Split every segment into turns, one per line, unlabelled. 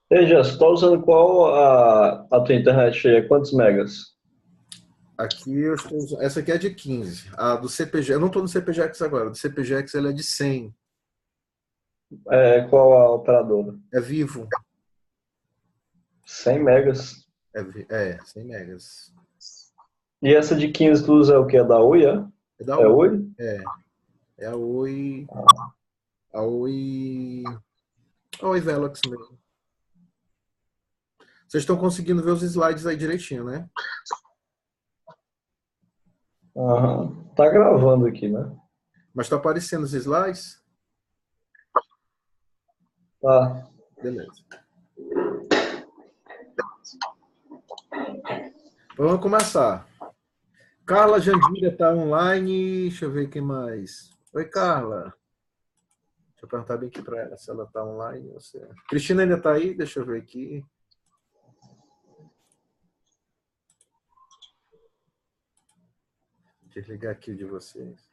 Ei, Jess, está usando qual a tua internet aí? Quantos megas?
Aqui eu estou usando. Essa aqui é de 15. A do CPG. Eu não estou no CPGX agora. Do CPGX ela é de 100.
É, qual a operadora?
É vivo.
100 megas.
100 megas.
E essa de 15 tu usa o que? É da Oi, é?
É da
É
Oi.
Oi?
É a Oi. A Oi. A Oi Velox mesmo. Vocês estão conseguindo ver os slides aí direitinho, né?
Aham. Tá gravando aqui, né?
Mas está aparecendo os slides?
Tá.
Beleza. Vamos começar. Carla Jandira está online. Deixa eu ver quem mais. Oi, Carla. Deixa eu perguntar bem aqui para ela se ela está online. Cristina ainda está aí? Deixa eu ver aqui. Desligar aqui o de vocês.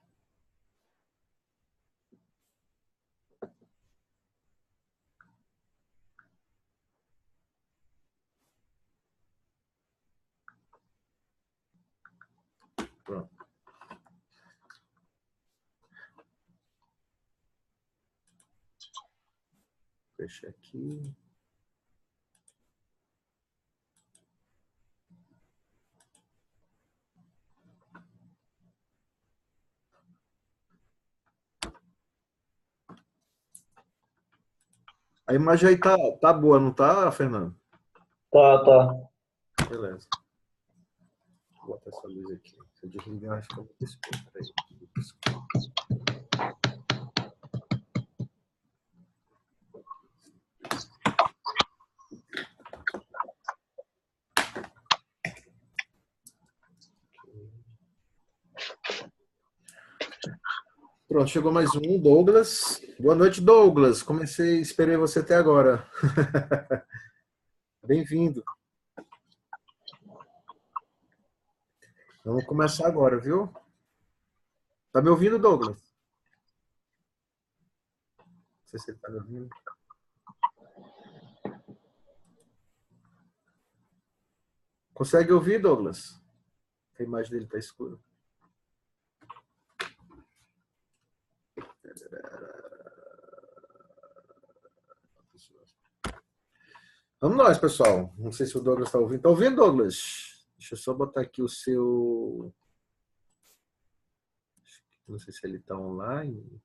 Pronto. Fecha aqui. A imagem aí tá boa, não tá, Fernando?
Tá, tá.
Beleza. Vou botar essa luz aqui. Se eu desligar, acho que eu vou escuro. Peraí. Pronto, chegou mais um, Douglas. Boa noite, Douglas. Esperei você até agora. Bem-vindo. Vamos começar agora, viu? Tá me ouvindo, Douglas? Não sei se ele tá me ouvindo. Consegue ouvir, Douglas? A imagem dele tá escura. Vamos nós, pessoal. Não sei se o Douglas está ouvindo. Tá ouvindo, Douglas? Deixa eu só botar aqui o seu. Não sei se ele está online.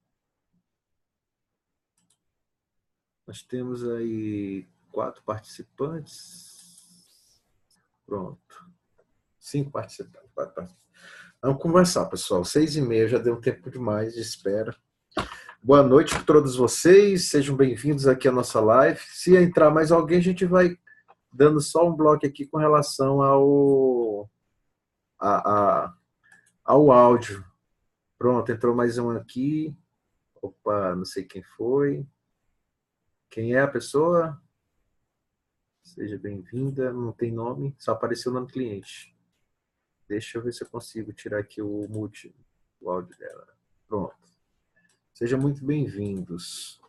Nós temos aí 4 participantes. Pronto. 5 participantes. 4 participantes. Vamos conversar, pessoal. 6h30, já deu um tempo demais de espera. Boa noite a todos vocês. Sejam bem-vindos aqui à nossa live. Se entrar mais alguém, a gente vai dando só um bloco aqui com relação a, a- ao áudio. Pronto, entrou mais um aqui. Opa, não sei quem foi. Quem é a pessoa? Seja bem-vinda. Não tem nome, só apareceu o nome do cliente. Deixa eu ver se eu consigo tirar aqui o mute, o áudio dela. Pronto. Sejam muito bem-vindos.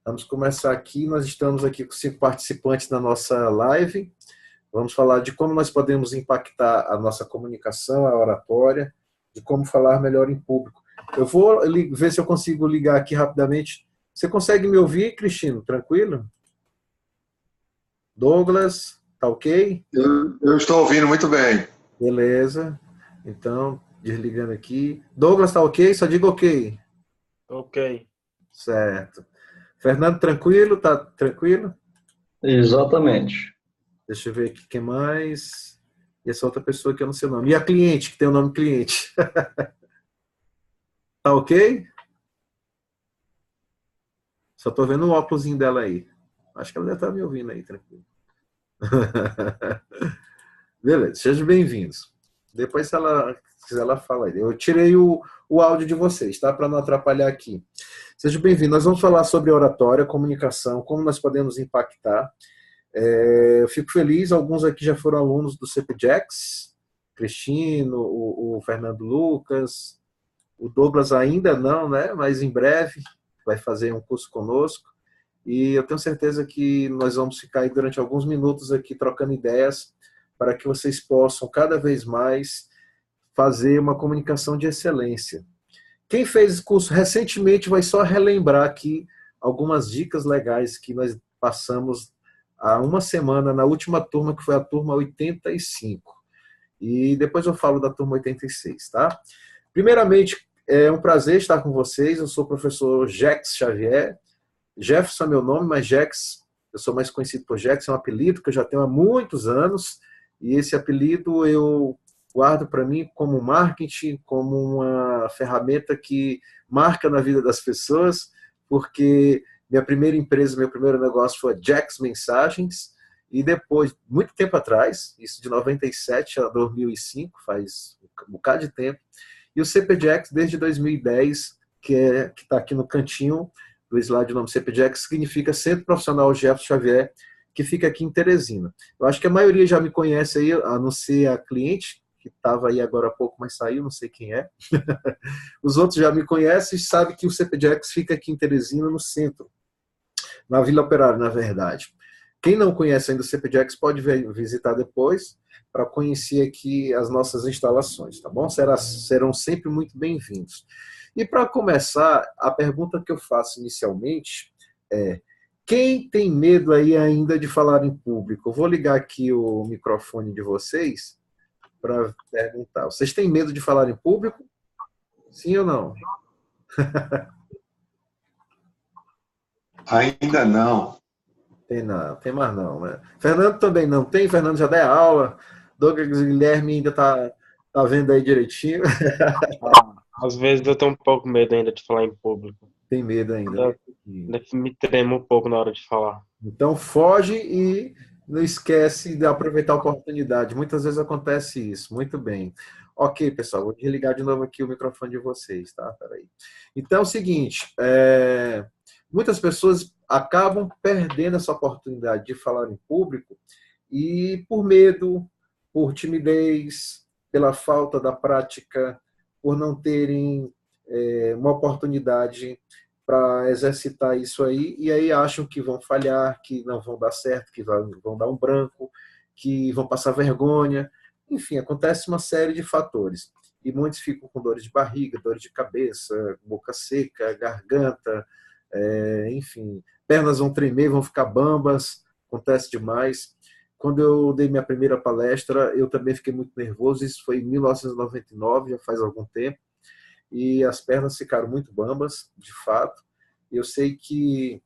Vamos começar aqui. Nós estamos aqui com 5 participantes na nossa live. Vamos falar de como nós podemos impactar a nossa comunicação, a oratória, de como falar melhor em público. Eu vou ver se eu consigo ligar aqui rapidamente. Você consegue me ouvir, Cristino? Tranquilo? Douglas, tá ok?
Eu estou ouvindo muito bem.
Beleza. Então, desligando aqui. Douglas, tá ok? Só diga ok.
Ok.
Certo. Fernando, tranquilo? Tá tranquilo?
Exatamente.
Deixa eu ver aqui quem mais. E essa outra pessoa que eu não sei o nome. E a cliente, que tem o nome cliente. Tá ok? Só tô vendo o óculosinho dela aí. Acho que ela deve estar me ouvindo aí, tranquilo. Beleza, sejam bem-vindos. Depois, se ela quiser, ela fala aí. Eu tirei o áudio de vocês, tá? Para não atrapalhar aqui. Sejam bem-vindos. Nós vamos falar sobre oratória, comunicação, como nós podemos impactar. Eu fico feliz, alguns aqui já foram alunos do CPJAX, Cristino, o Fernando Lucas, o Douglas ainda não, né? Mas em breve vai fazer um curso conosco. e eu tenho certeza que nós vamos ficar aí durante alguns minutos aqui trocando ideias para que vocês possam cada vez mais fazer uma comunicação de excelência. Quem fez esse curso recentemente vai só relembrar aqui algumas dicas legais que nós passamos há uma semana na última turma, que foi a turma 85. E depois eu falo da turma 86, tá? Primeiramente, é um prazer estar com vocês. Eu sou o professor Jex Xavier. Jefferson é meu nome, mas Jex, eu sou mais conhecido por Jex, é um apelido que eu já tenho há muitos anos. E esse apelido eu guardo para mim como marketing, como uma ferramenta que marca na vida das pessoas, porque minha primeira empresa, meu primeiro negócio foi a Jex Mensagens, e depois, muito tempo atrás, isso de 97 a 2005, faz um bocado de tempo, e o CPJax desde 2010, que está aqui no cantinho do slide, o nome CPJax significa Centro Profissional Jefferson Xavier, que fica aqui em Teresina. Eu acho que a maioria já me conhece aí, a não ser a cliente, que estava aí agora há pouco, mas saiu, não sei quem é. Os outros já me conhecem e sabem que o CPJax fica aqui em Teresina, no centro, na Vila Operária, na verdade. Quem não conhece ainda o CPJax pode visitar depois para conhecer aqui as nossas instalações, tá bom? Serão sempre muito bem-vindos. E para começar, a pergunta que eu faço inicialmente é: quem tem medo aí ainda de falar em público? Eu vou ligar aqui o microfone de vocês para perguntar. Vocês têm medo de falar em público? Sim ou não?
Ainda não.
Tem não, tem mais não, né? Fernando também não tem, Fernando já dá aula, Douglas Guilherme ainda tá vendo aí direitinho.
Às vezes eu tenho um pouco medo ainda de falar em público.
Tem medo ainda.
Ainda me tremo um pouco na hora de falar.
Então foge e não esquece de aproveitar a oportunidade. Muitas vezes acontece isso. Muito bem. Ok, pessoal, vou desligar de novo aqui o microfone de vocês, tá? Peraí. Então é o seguinte, muitas pessoas acabam perdendo essa oportunidade de falar em público e por medo, por timidez, pela falta da prática, por não terem uma oportunidade para exercitar isso aí, e aí acham que vão falhar, que não vão dar certo, que vão dar um branco, que vão passar vergonha. Enfim, acontece uma série de fatores. E muitos ficam com dores de barriga, dores de cabeça, boca seca, garganta, enfim, pernas vão tremer, vão ficar bambas, acontece demais. Quando eu dei minha primeira palestra, eu também fiquei muito nervoso, isso foi em 1999, já faz algum tempo, e as pernas ficaram muito bambas, de fato. Eu sei que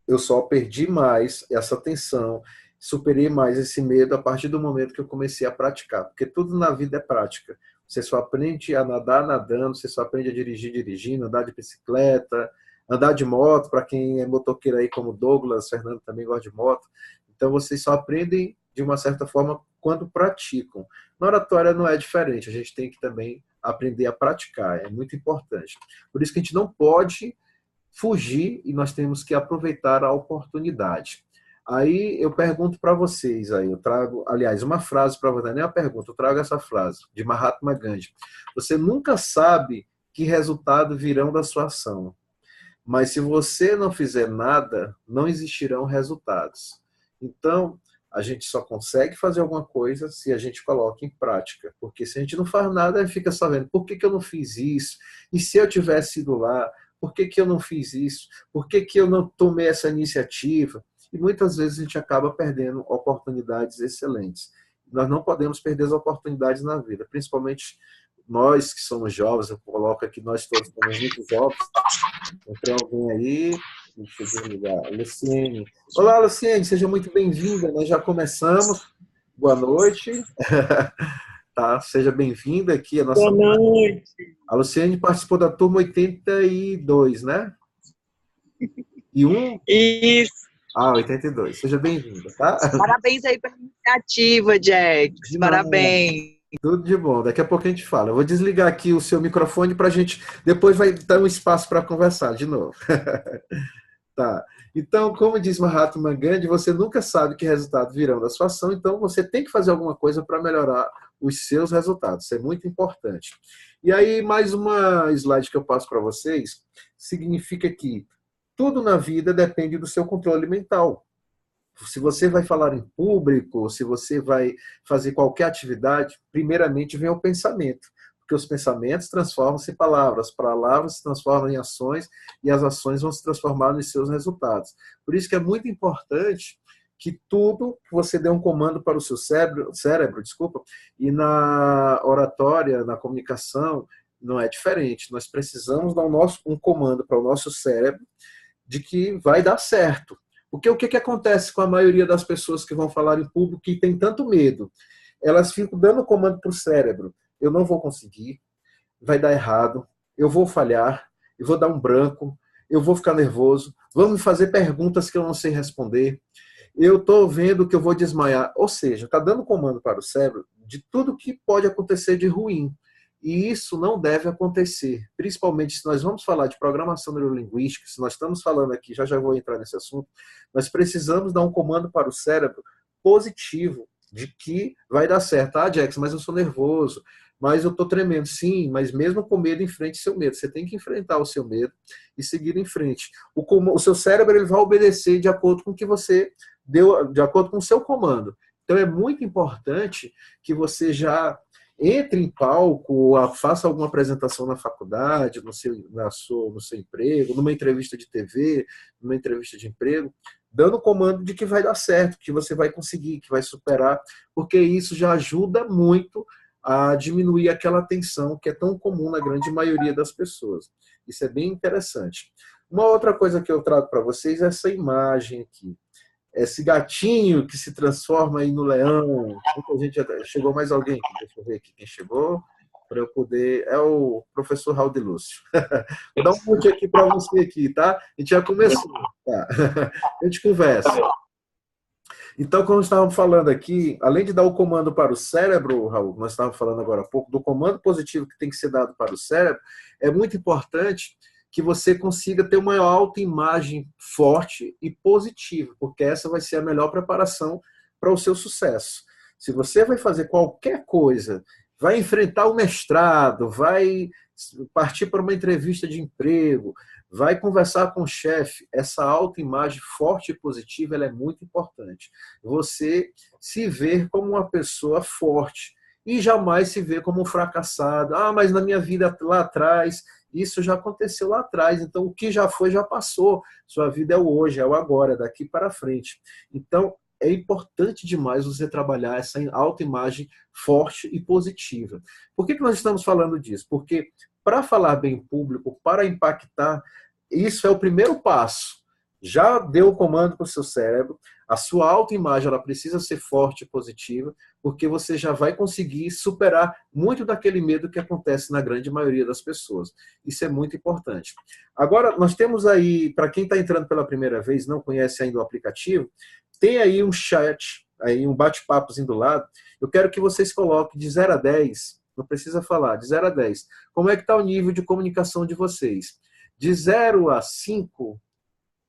eu só perdi mais essa tensão, superei mais esse medo a partir do momento que eu comecei a praticar, porque tudo na vida é prática. Você só aprende a nadar nadando, você só aprende a dirigir dirigindo, andar de bicicleta, andar de moto, para quem é motoqueiro aí como Douglas, Fernando também gosta de moto. Então vocês só aprendem de uma certa forma quando praticam. Na oratória não é diferente, a gente tem que também aprender a praticar, é muito importante. Por isso que a gente não pode fugir e nós temos que aproveitar a oportunidade. Aí eu pergunto para vocês, aí eu trago, aliás, uma frase para vocês, nem a pergunta, eu trago essa frase, de Mahatma Gandhi. Você nunca sabe que resultado virão da sua ação, mas se você não fizer nada, não existirão resultados. Então, a gente só consegue fazer alguma coisa se a gente coloca em prática. Porque se a gente não faz nada, fica só vendo, por que eu não fiz isso? E se eu tivesse ido lá, por que eu não fiz isso? Por que eu não tomei essa iniciativa? E muitas vezes a gente acaba perdendo oportunidades excelentes. Nós não podemos perder as oportunidades na vida, principalmente nós que somos jovens, eu coloco aqui, nós todos somos muito jovens. Entrou alguém aí, deixa eu desligar, Luciene. Olá, Luciene, seja muito bem-vinda, nós já começamos, boa noite. Tá, seja bem-vinda aqui.
Boa noite.
A Luciene participou da turma 82, né? E um?
Isso.
82. Seja bem-vinda, tá?
Parabéns aí pela iniciativa, Jax. Parabéns.
Tudo de bom. Daqui a pouco a gente fala. Eu vou desligar aqui o seu microfone para a gente... Depois vai dar um espaço para conversar de novo. Tá. Então, como diz Mahatma Gandhi, você nunca sabe que resultados virão da sua ação, então você tem que fazer alguma coisa para melhorar os seus resultados. Isso é muito importante. E aí, mais uma slide que eu passo para vocês, significa que tudo na vida depende do seu controle mental. Se você vai falar em público, se você vai fazer qualquer atividade, primeiramente vem o pensamento, porque os pensamentos transformam-se em palavras, palavras se transformam em ações e as ações vão se transformar em seus resultados. Por isso que é muito importante que tudo você dê um comando para o seu cérebro, desculpa, e na oratória, na comunicação, não é diferente. Nós precisamos dar um comando para o nosso cérebro de que vai dar certo. Porque o que acontece com a maioria das pessoas que vão falar em público e tem tanto medo? Elas ficam dando comando para o cérebro. Eu não vou conseguir, vai dar errado, eu vou falhar, eu vou dar um branco, eu vou ficar nervoso, vão me fazer perguntas que eu não sei responder, eu estou vendo que eu vou desmaiar. Ou seja, está dando comando para o cérebro de tudo que pode acontecer de ruim. E isso não deve acontecer, principalmente se nós vamos falar de programação neurolinguística, se nós estamos falando aqui, já vou entrar nesse assunto, nós precisamos dar um comando para o cérebro positivo, de que vai dar certo. Ah, Jackson, mas eu sou nervoso, mas eu estou tremendo. Sim, mas mesmo com medo, enfrente seu medo. Você tem que enfrentar o seu medo e seguir em frente. O seu cérebro ele vai obedecer de acordo com o que você deu, de acordo com o seu comando. Então é muito importante que você já entre em palco, faça alguma apresentação na faculdade, no seu emprego, numa entrevista de TV, numa entrevista de emprego, dando comando de que vai dar certo, que você vai conseguir, que vai superar, porque isso já ajuda muito a diminuir aquela tensão que é tão comum na grande maioria das pessoas. Isso é bem interessante. Uma outra coisa que eu trago para vocês é essa imagem aqui. Esse gatinho que se transforma aí no leão. Chegou mais alguém aqui? Deixa eu ver aqui quem chegou, para eu poder... É o professor Raul de Lúcio. Vou dar um mute aqui para você aqui, tá? A gente já começou. Tá? A gente conversa. Então, como estávamos falando aqui, além de dar o comando para o cérebro, Raul, nós estávamos falando agora há pouco, do comando positivo que tem que ser dado para o cérebro, é muito importante que você consiga ter uma autoimagem forte e positiva, porque essa vai ser a melhor preparação para o seu sucesso. Se você vai fazer qualquer coisa, vai enfrentar o mestrado, vai partir para uma entrevista de emprego, vai conversar com o chefe, essa autoimagem forte e positiva ela é muito importante. Você se ver como uma pessoa forte e jamais se ver como um fracassado. Ah, mas na minha vida lá atrás, isso já aconteceu lá atrás, então o que já foi, já passou. Sua vida é o hoje, é o agora, é daqui para frente. Então, é importante demais você trabalhar essa autoimagem forte e positiva. Por que nós estamos falando disso? Porque para falar bem em público, para impactar, isso é o primeiro passo. Já deu o comando para o seu cérebro, a sua autoimagem ela precisa ser forte e positiva, porque você já vai conseguir superar muito daquele medo que acontece na grande maioria das pessoas. Isso é muito importante. Agora, nós temos aí, para quem está entrando pela primeira vez, não conhece ainda o aplicativo, tem aí um chat, aí um bate-papozinho do lado. Eu quero que vocês coloquem de 0 a 10, não precisa falar, de 0 a 10. Como é que está o nível de comunicação de vocês? De 0 a 5,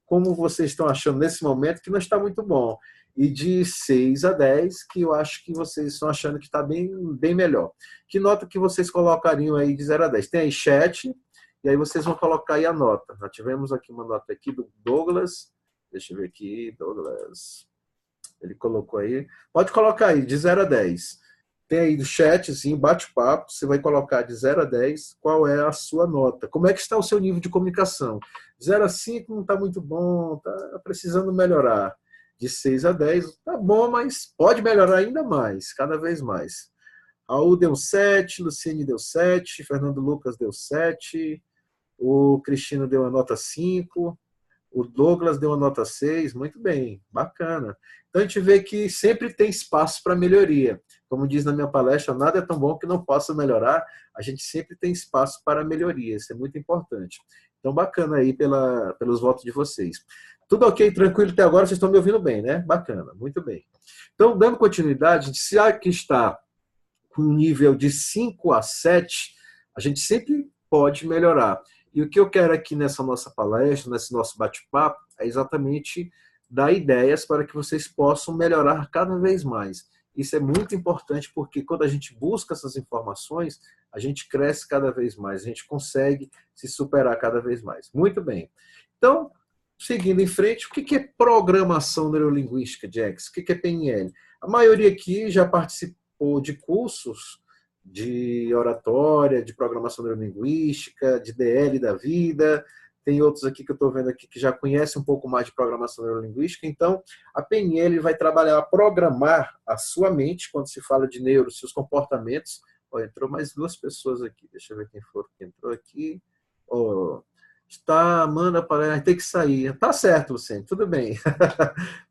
como vocês estão achando nesse momento, que não está muito bom. E de 6 a 10, que eu acho que vocês estão achando que está bem, bem melhor. Que nota que vocês colocariam aí de 0 a 10? Tem aí chat, e aí vocês vão colocar aí a nota. Nós tivemos aqui uma nota aqui do Douglas. Deixa eu ver aqui, Douglas. Ele colocou aí. Pode colocar aí, de 0 a 10. Tem aí do chatzinho, bate-papo. Você vai colocar de 0 a 10 qual é a sua nota. Como é que está o seu nível de comunicação? 0 a 5 não está muito bom, está precisando melhorar. De 6 a 10 está bom, mas pode melhorar ainda mais, cada vez mais. Raul deu 7, Luciene deu 7, Fernando Lucas deu 7, o Cristino deu a nota 5. O Douglas deu uma nota 6, muito bem, bacana. Então a gente vê que sempre tem espaço para melhoria. Como diz na minha palestra, nada é tão bom que não possa melhorar. A gente sempre tem espaço para melhoria, isso é muito importante. Então bacana aí pelos votos de vocês. Tudo ok, tranquilo até agora, vocês estão me ouvindo bem, né? Bacana, muito bem. Então, dando continuidade, se aqui está com um nível de 5 a 7, a gente sempre pode melhorar. E o que eu quero aqui nessa nossa palestra, nesse nosso bate-papo, é exatamente dar ideias para que vocês possam melhorar cada vez mais. Isso é muito importante porque quando a gente busca essas informações, a gente cresce cada vez mais, a gente consegue se superar cada vez mais. Muito bem. Então, seguindo em frente, o que é programação neurolinguística, Jax? O que é PNL? A maioria aqui já participou de cursos de oratória, de programação neurolinguística, de DL da vida. Tem outros aqui que eu estou vendo aqui que já conhecem um pouco mais de programação neurolinguística. Então, a PNL vai trabalhar, programar a sua mente, quando se fala de neuro, seus comportamentos. Oh, entrou mais 2 pessoas aqui. Deixa eu ver quem for que entrou aqui. Oh, está, Amanda, para ter que sair. Tá certo, Luciene, tudo bem.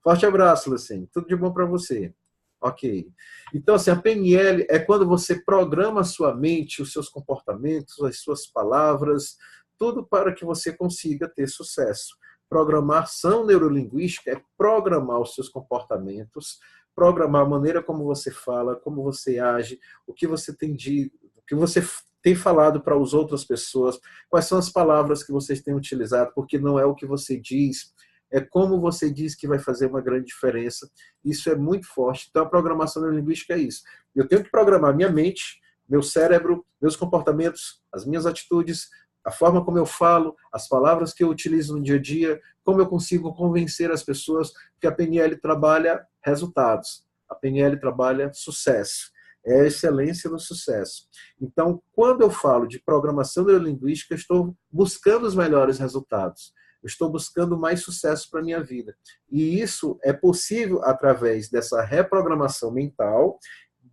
Forte abraço, Luciene. Tudo de bom para você. Ok. Então, assim, a PNL é quando você programa a sua mente, os seus comportamentos, as suas palavras, tudo para que você consiga ter sucesso. Programação neurolinguística é programar os seus comportamentos, programar a maneira como você fala, como você age, o que você tem dito, o que você tem falado para as outras pessoas, quais são as palavras que vocês têm utilizado, porque não é o que você diz, é como você diz que vai fazer uma grande diferença. Isso é muito forte. Então, a programação neurolinguística é isso. Eu tenho que programar minha mente, meu cérebro, meus comportamentos, as minhas atitudes, a forma como eu falo, as palavras que eu utilizo no dia a dia, como eu consigo convencer as pessoas, porque a PNL trabalha resultados, a PNL trabalha sucesso, é a excelência no sucesso. Então, quando eu falo de programação neurolinguística, eu estou buscando os melhores resultados, eu estou buscando mais sucesso para a minha vida. E isso é possível através dessa reprogramação mental,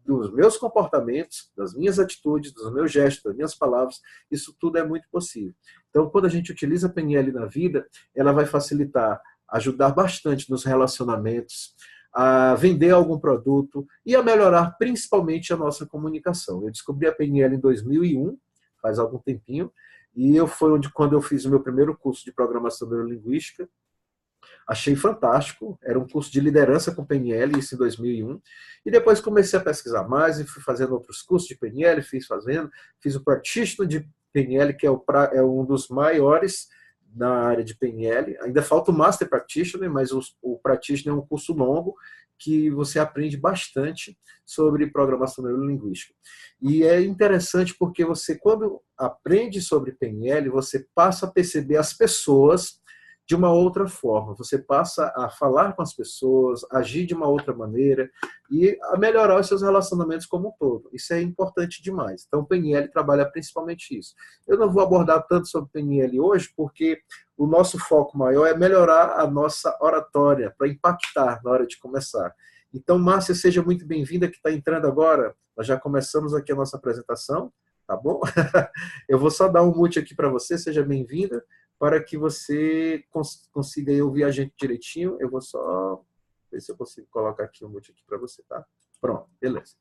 dos meus comportamentos, das minhas atitudes, dos meus gestos, das minhas palavras, isso tudo é muito possível. Então, quando a gente utiliza a PNL na vida, ela vai facilitar, ajudar bastante nos relacionamentos, a vender algum produto e a melhorar principalmente a nossa comunicação. Eu descobri a PNL em 2001, faz algum tempinho, e foi quando eu fiz o meu primeiro curso de programação neurolinguística. Achei fantástico, era um curso de liderança com PNL, isso em 2001, e depois comecei a pesquisar mais e fui fazendo outros cursos de PNL, fiz o Practitioner de PNL, que é um dos maiores na área de PNL, ainda falta o Master Practitioner, mas o Practitioner é um curso longo, que você aprende bastante sobre programação neurolinguística. E é interessante porque você, quando aprende sobre PNL, você passa a perceber as pessoas de uma outra forma. Você passa a falar com as pessoas, agir de uma outra maneira e a melhorar os seus relacionamentos como um todo. Isso é importante demais. Então, o PNL trabalha principalmente isso. Eu não vou abordar tanto sobre PNL hoje, porque o nosso foco maior é melhorar a nossa oratória, para impactar na hora de começar. Então, Márcia, seja muito bem-vinda, que está entrando agora. Nós já começamos aqui a nossa apresentação, tá bom? Eu vou só dar um mute aqui para você, seja bem-vinda, para que você consiga ouvir a gente direitinho. Eu vou só ver se eu consigo colocar aqui um mute aqui para você, tá? Pronto, beleza.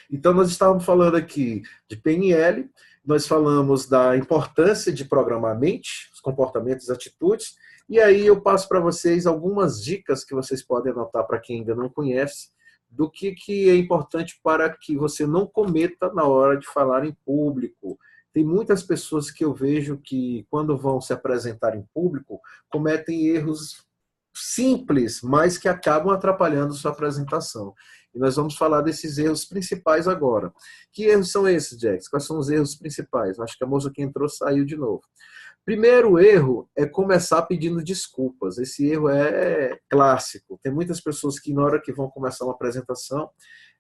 Então, nós estávamos falando aqui de PNL, nós falamos da importância de programar a mente, os comportamentos, as atitudes, e aí eu passo para vocês algumas dicas que vocês podem anotar para quem ainda não conhece, do que é importante para que você não cometa na hora de falar em público. Tem muitas pessoas que eu vejo que, quando vão se apresentar em público, cometem erros simples, mas que acabam atrapalhando sua apresentação. E nós vamos falar desses erros principais agora. Que erros são esses, Jax? Quais são os erros principais? Acho que a moça que entrou saiu de novo. Primeiro erro é começar pedindo desculpas. Esse erro é clássico. Tem muitas pessoas que, na hora que vão começar uma apresentação,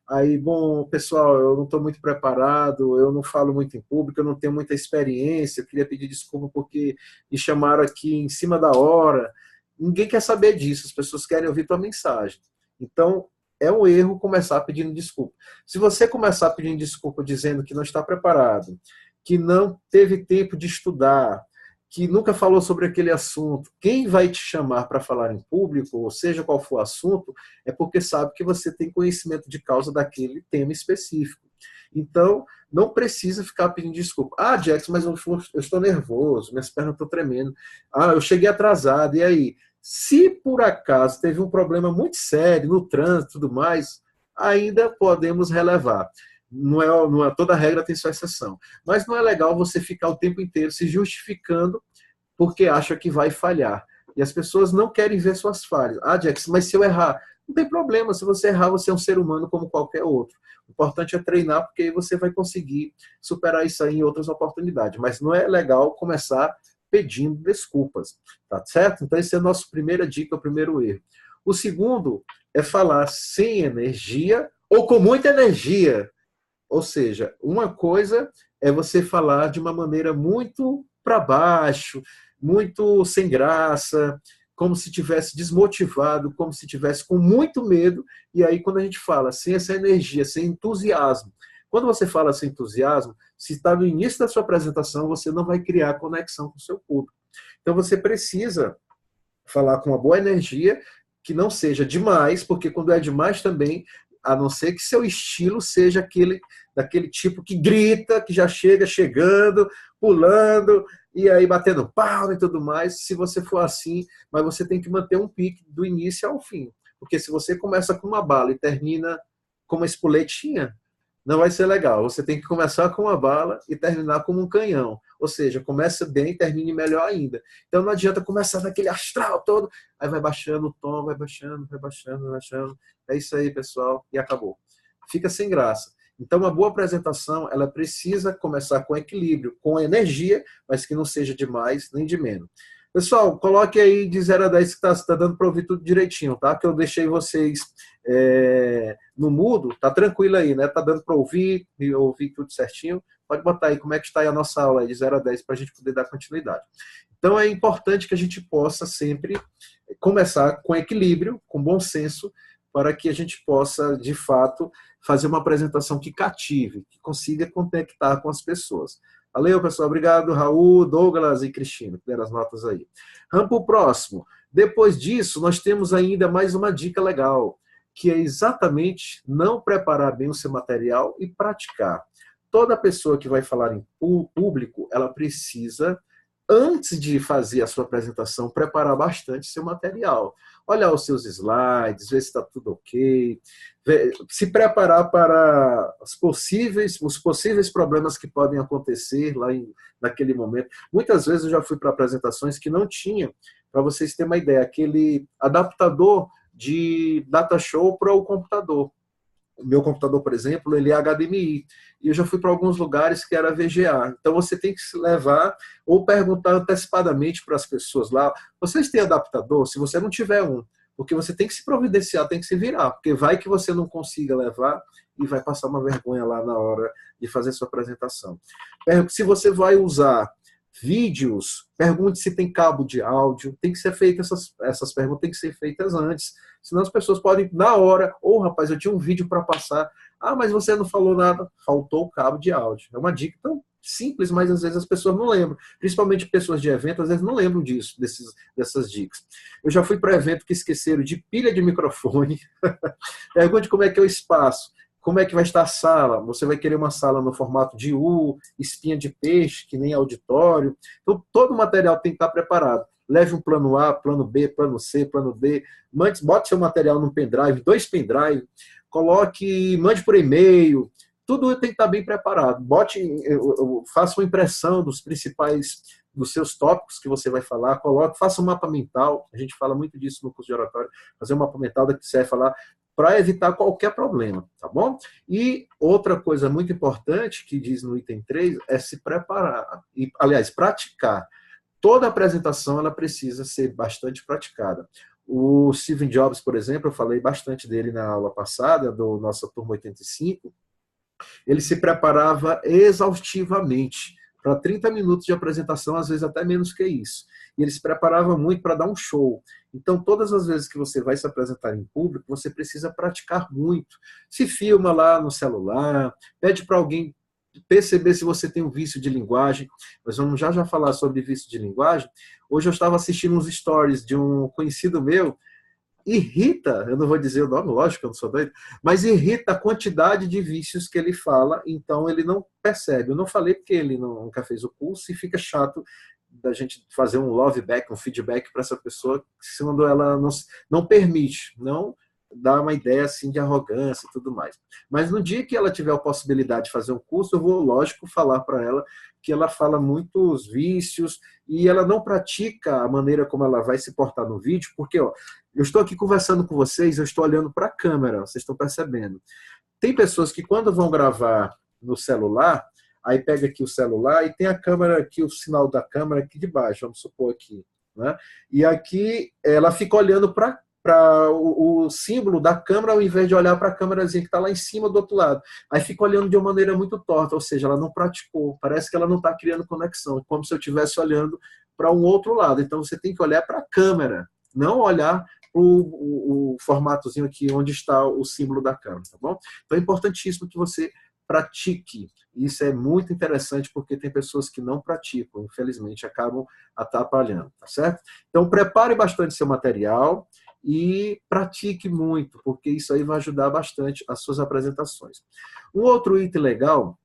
aí, bom, pessoal, eu não estou muito preparado, eu não falo muito em público, eu não tenho muita experiência, eu queria pedir desculpa porque me chamaram aqui em cima da hora. Ninguém quer saber disso, as pessoas querem ouvir tua mensagem. Então, é um erro começar pedindo desculpa. Se você começar pedindo desculpa dizendo que não está preparado, que não teve tempo de estudar, que nunca falou sobre aquele assunto, quem vai te chamar para falar em público, ou seja qual for o assunto, é porque sabe que você tem conhecimento de causa daquele tema específico. Então, não precisa ficar pedindo desculpa. Ah, Jackson, mas eu estou nervoso, minhas pernas estão tremendo. Ah, eu cheguei atrasado, e aí? Se por acaso teve um problema muito sério no trânsito e tudo mais, ainda podemos relevar. Não é, toda regra tem sua exceção. Mas não é legal você ficar o tempo inteiro se justificando porque acha que vai falhar. E as pessoas não querem ver suas falhas. Ah, Jackson, mas se eu errar? Não tem problema. Se você errar, você é um ser humano como qualquer outro. O importante é treinar, porque aí você vai conseguir superar isso aí em outras oportunidades. Mas não é legal começar pedindo desculpas, tá certo? Então, esse é a nossa primeira dica, o primeiro erro. O segundo é falar sem energia ou com muita energia. Ou seja, uma coisa é você falar de uma maneira muito para baixo, muito sem graça, como se tivesse desmotivado, como se tivesse com muito medo. E aí, quando a gente fala sem essa energia, sem entusiasmo, quando você fala sem entusiasmo, se está no início da sua apresentação, você não vai criar conexão com o seu público. Então, você precisa falar com uma boa energia, que não seja demais, porque quando é demais também, a não ser que seu estilo seja daquele tipo que grita, que já chega chegando, pulando, e aí batendo pau e tudo mais. Se você for assim, mas você tem que manter um pique do início ao fim. Porque se você começa com uma bala e termina com uma espoletinha, não vai ser legal. Você tem que começar com uma bala e terminar como um canhão. Ou seja, começa bem e termine melhor ainda. Então não adianta começar naquele astral todo, aí vai baixando o tom, vai baixando, vai baixando, vai baixando. É isso aí, pessoal, e acabou. Fica sem graça. Então uma boa apresentação, ela precisa começar com equilíbrio, com energia, mas que não seja de mais nem de menos. Pessoal, coloque aí de 0 a 10 que está dando para ouvir tudo direitinho, tá? Que eu deixei vocês no mudo, tá tranquilo aí, né? Tá dando para ouvir tudo certinho. Pode botar aí como é que está aí a nossa aula aí, de 0 a 10 para a gente poder dar continuidade. Então é importante que a gente possa sempre começar com equilíbrio, com bom senso, para que a gente possa, de fato, fazer uma apresentação que cative, que consiga conectar com as pessoas. Valeu, pessoal. Obrigado, Raul, Douglas e Cristina, que deram as notas aí. Vamos para o próximo. Depois disso, nós temos ainda mais uma dica legal, que é exatamente não preparar bem o seu material e praticar. Toda pessoa que vai falar em público, ela precisa, antes de fazer a sua apresentação, preparar bastante seu material. Olhar os seus slides, ver se está tudo ok, se preparar para os possíveis problemas que podem acontecer lá naquele momento. Muitas vezes eu já fui para apresentações que não tinha, para vocês terem uma ideia, aquele adaptador de data show para o computador. O meu computador, por exemplo, ele é HDMI. E eu já fui para alguns lugares que era VGA. Então você tem que se levar ou perguntar antecipadamente para as pessoas lá, vocês têm adaptador? Se você não tiver um, porque você tem que se providenciar, tem que se virar, porque vai que você não consiga levar e vai passar uma vergonha lá na hora de fazer sua apresentação. Se você vai usar vídeos, pergunte se tem cabo de áudio, tem que ser feitas essas perguntas, tem que ser feitas antes, senão as pessoas podem, na hora, rapaz, eu tinha um vídeo para passar, mas você não falou nada, faltou o cabo de áudio. É uma dica tão simples, mas às vezes as pessoas não lembram, principalmente pessoas de evento, às vezes não lembram disso, dessas dicas. Eu já fui para evento que esqueceram de pilha de microfone, pergunte como é que é o espaço, como é que vai estar a sala? Você vai querer uma sala no formato de U, espinha de peixe, que nem auditório. Então, todo o material tem que estar preparado. Leve um plano A, plano B, plano C, plano D. Bote seu material num pendrive, 2 pendrive. Mande por e-mail. Tudo tem que estar bem preparado. Faça uma impressão dos seus tópicos que você vai falar. Faça um mapa mental. A gente fala muito disso no curso de oratório. Fazer um mapa mental da que você vai falar, para evitar qualquer problema, tá bom? E outra coisa muito importante que diz no item 3 é se preparar, e, aliás, praticar. Toda apresentação ela precisa ser bastante praticada. O Steve Jobs, por exemplo, eu falei bastante dele na aula passada, do nossa turma 85, ele se preparava exaustivamente para 30 minutos de apresentação, às vezes até menos que isso. E ele se preparava muito para dar um show. Então, todas as vezes que você vai se apresentar em público, você precisa praticar muito. Se filma lá no celular, pede para alguém perceber se você tem um vício de linguagem. Nós vamos já falar sobre vício de linguagem. Hoje eu estava assistindo uns stories de um conhecido meu. Irrita, eu não vou dizer o nome, lógico, eu não sou doido, mas irrita a quantidade de vícios que ele fala, então ele não percebe. Eu não falei porque ele nunca fez o curso e fica chato da gente fazer um love back, um feedback para essa pessoa, quando ela não permite, não dá uma ideia assim de arrogância e tudo mais. Mas no dia que ela tiver a possibilidade de fazer um curso, eu vou, lógico, falar para ela que ela fala muitos vícios e ela não pratica a maneira como ela vai se portar no vídeo, porque eu estou aqui conversando com vocês, eu estou olhando para a câmera, vocês estão percebendo. Tem pessoas que quando vão gravar no celular, aí pega aqui o celular e tem a câmera aqui, o sinal da câmera aqui de baixo, vamos supor aqui, né? E aqui ela fica olhando para o símbolo da câmera ao invés de olhar para a câmerazinha que está lá em cima do outro lado. Aí fica olhando de uma maneira muito torta, ou seja, ela não praticou, parece que ela não está criando conexão, como se eu estivesse olhando para um outro lado. Então você tem que olhar para a câmera, não olhar o formatozinho aqui onde está o símbolo da câmera, tá bom? Então é importantíssimo que você pratique. Isso é muito interessante porque tem pessoas que não praticam, infelizmente acabam atrapalhando, tá certo? Então prepare bastante seu material e pratique muito, porque isso aí vai ajudar bastante as suas apresentações. Um outro item legal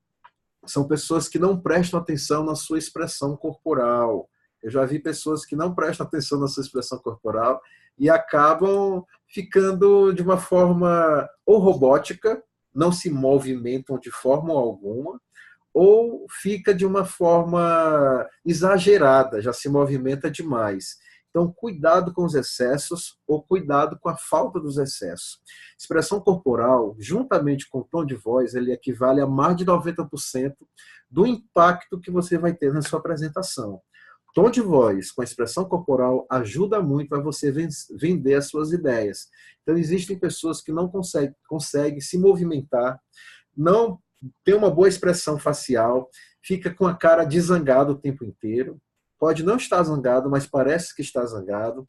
são pessoas que não prestam atenção na sua expressão corporal. Eu já vi pessoas que não prestam atenção na sua expressão corporal e acabam ficando de uma forma ou robótica, não se movimentam de forma alguma, ou fica de uma forma exagerada, já se movimenta demais. Então, cuidado com os excessos ou cuidado com a falta dos excessos. Expressão corporal, juntamente com o tom de voz, ele equivale a mais de 90% do impacto que você vai ter na sua apresentação. Tom de voz com a expressão corporal ajuda muito a você vender as suas ideias. Então, existem pessoas que não conseguem se movimentar, não tem uma boa expressão facial, fica com a cara de zangado o tempo inteiro. Pode não estar zangado, mas parece que está zangado.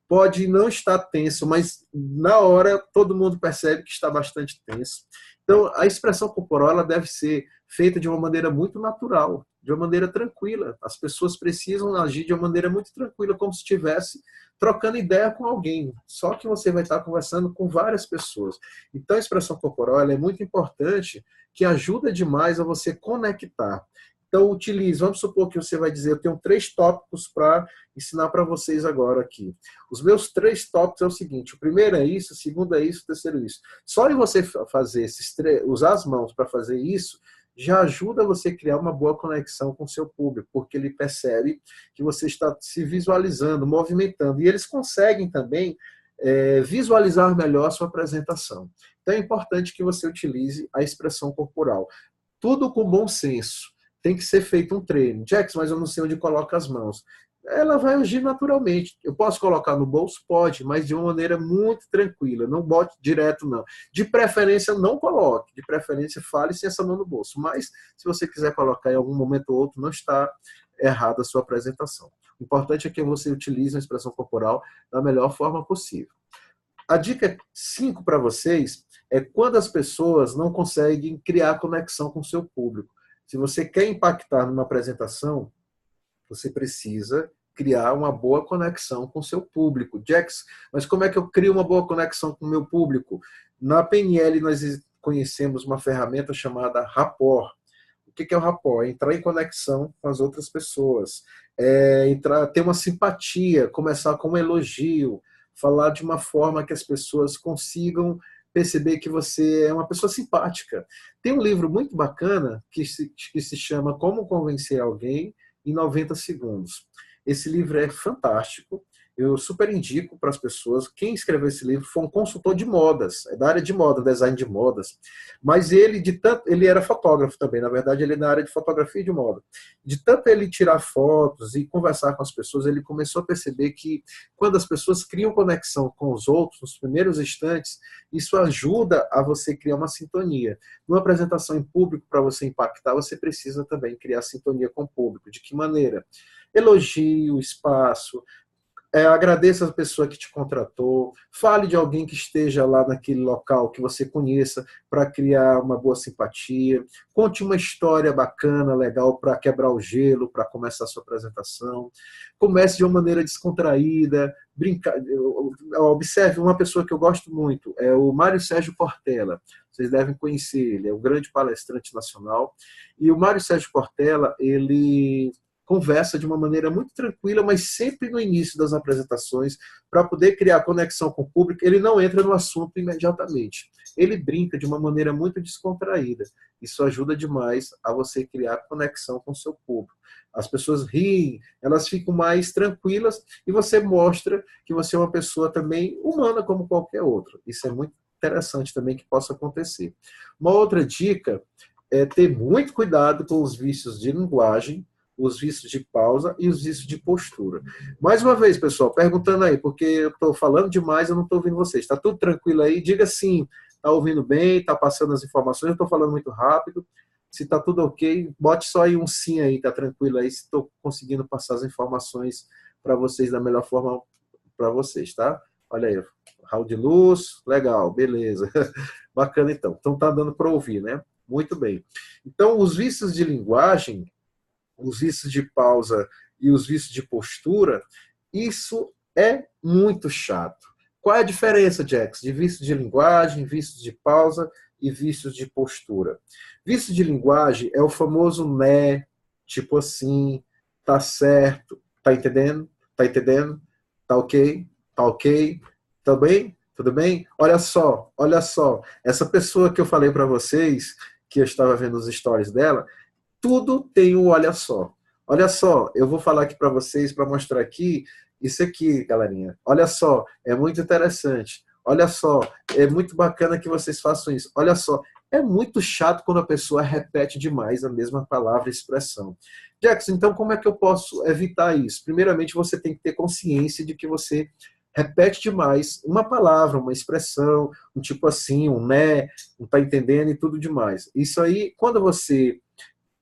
Pode não estar tenso, mas na hora todo mundo percebe que está bastante tenso. Então, a expressão corporal ela deve ser feita de uma maneira muito natural, de uma maneira tranquila. As pessoas precisam agir de uma maneira muito tranquila, como se estivesse trocando ideia com alguém. Só que você vai estar conversando com várias pessoas. Então, a expressão corporal ela é muito importante, que ajuda demais a você conectar. Então, utilize, vamos supor que você vai dizer, eu tenho 3 tópicos para ensinar para vocês agora aqui. Os meus 3 tópicos é o seguinte, o primeiro é isso, o segundo é isso, o terceiro é isso. Só em você fazer usar as mãos para fazer isso, já ajuda você a criar uma boa conexão com o seu público, porque ele percebe que você está se visualizando, movimentando, e eles conseguem também visualizar melhor a sua apresentação. Então, é importante que você utilize a expressão corporal. Tudo com bom senso. Tem que ser feito um treino. Jax, mas eu não sei onde coloca as mãos. Ela vai agir naturalmente. Eu posso colocar no bolso? Pode, mas de uma maneira muito tranquila. Não bote direto, não. De preferência, não coloque. De preferência, fale sem essa mão no bolso. Mas, se você quiser colocar em algum momento ou outro, não está errada a sua apresentação. O importante é que você utilize a expressão corporal da melhor forma possível. A dica 5 para vocês é quando as pessoas não conseguem criar conexão com o seu público. Se você quer impactar numa apresentação, você precisa criar uma boa conexão com o seu público. Jax, mas como é que eu crio uma boa conexão com o meu público? Na PNL nós conhecemos uma ferramenta chamada rapport. O que é o rapport? É entrar em conexão com as outras pessoas, ter uma simpatia, começar com um elogio, falar de uma forma que as pessoas consigam perceber que você é uma pessoa simpática. Tem um livro muito bacana que se chama Como Convencer Alguém em 90 Segundos. Esse livro é fantástico. Eu super indico para as pessoas. Quem escreveu esse livro foi um consultor de modas, é da área de moda, design de modas. Mas ele era fotógrafo também, na verdade ele é na área de fotografia e de moda. De tanto ele tirar fotos e conversar com as pessoas, ele começou a perceber que quando as pessoas criam conexão com os outros, nos primeiros instantes, isso ajuda a você criar uma sintonia. Numa apresentação em público, para você impactar, você precisa também criar sintonia com o público. De que maneira? Elogio, espaço, agradeça a pessoa que te contratou, fale de alguém que esteja lá naquele local que você conheça para criar uma boa simpatia, conte uma história bacana, legal para quebrar o gelo, para começar a sua apresentação, comece de uma maneira descontraída, brincar. Observe uma pessoa que eu gosto muito, é o Mário Sérgio Cortella, vocês devem conhecer ele, é um grande palestrante nacional, e o Mário Sérgio Cortella, ele conversa de uma maneira muito tranquila, mas sempre no início das apresentações, para poder criar conexão com o público, ele não entra no assunto imediatamente. Ele brinca de uma maneira muito descontraída. Isso ajuda demais a você criar conexão com o seu público. As pessoas riem, elas ficam mais tranquilas e você mostra que você é uma pessoa também humana como qualquer outra. Isso é muito interessante também que possa acontecer. Uma outra dica ter muito cuidado com os vícios de linguagem, os vícios de pausa e os vícios de postura. Mais uma vez, pessoal, perguntando aí, porque eu estou falando demais, eu não estou ouvindo vocês. Está tudo tranquilo aí? Diga sim. Está ouvindo bem? Está passando as informações? Eu estou falando muito rápido. Se está tudo ok, bote só aí um sim aí, está tranquilo aí, se estou conseguindo passar as informações para vocês da melhor forma para vocês, tá? Olha aí, raio de luz, legal, beleza. Bacana então. Então tá dando para ouvir, né? Muito bem. Então, os vícios de linguagem, os vícios de pausa e os vícios de postura, isso é muito chato. Qual é a diferença, Jax, de vício de linguagem, vício de pausa e vícios de postura? Vício de linguagem é o famoso né, tipo assim, tá certo, tá entendendo? Tá entendendo? Tá ok? Tá ok? Tá bem? Tudo bem? Olha só, essa pessoa que eu falei para vocês, que eu estava vendo os stories dela, tudo tem um olha só. Olha só, eu vou falar aqui para vocês, para mostrar aqui, isso aqui, galerinha. Olha só, é muito interessante. Olha só, é muito bacana que vocês façam isso. Olha só, é muito chato quando a pessoa repete demais a mesma palavra e expressão. Jackson, então como é que eu posso evitar isso? Primeiramente, você tem que ter consciência de que você repete demais uma palavra, uma expressão, um tipo assim, um né, não tá entendendo e tudo demais. Isso aí, quando você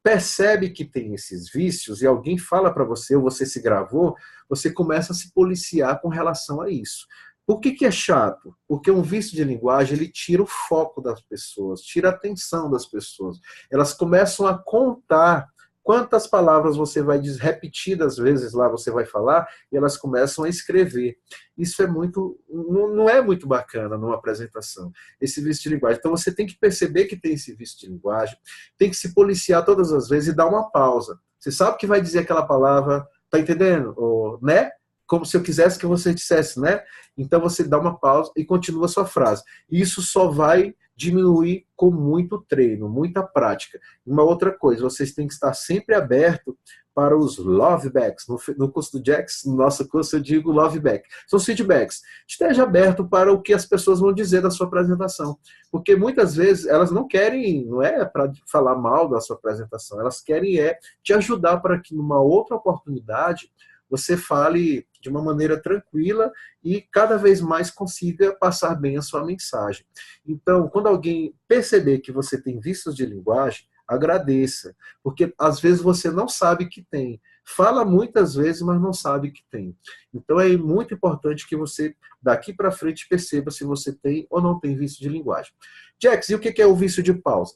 percebe que tem esses vícios e alguém fala para você, ou você se gravou, você começa a se policiar com relação a isso. Por que é chato? Porque um vício de linguagem, ele tira o foco das pessoas, tira a atenção das pessoas. Elas começam a contar quantas palavras você vai repetidas vezes lá você vai falar, e elas começam a escrever. Isso é muito, não é muito bacana numa apresentação, esse vício de linguagem. Então você tem que perceber que tem esse vício de linguagem, tem que se policiar todas as vezes e dar uma pausa. Você sabe que vai dizer aquela palavra, tá entendendo? Ou, né? Como se eu quisesse que você dissesse, né? Então você dá uma pausa e continua a sua frase. Isso só vai diminuir com muito treino, muita prática. Uma outra coisa, vocês têm que estar sempre aberto para os lovebacks. No curso do Jax, no nosso curso eu digo loveback. São feedbacks. Esteja aberto para o que as pessoas vão dizer da sua apresentação. Porque muitas vezes elas não querem, não é para falar mal da sua apresentação, elas querem te ajudar para que numa outra oportunidade você fale de uma maneira tranquila e cada vez mais consiga passar bem a sua mensagem. Então, quando alguém perceber que você tem vícios de linguagem, agradeça, porque às vezes você não sabe que tem. Fala muitas vezes, mas não sabe que tem. Então é muito importante que você, daqui para frente, perceba se você tem ou não tem vício de linguagem. Jax, e o que é o vício de pausa?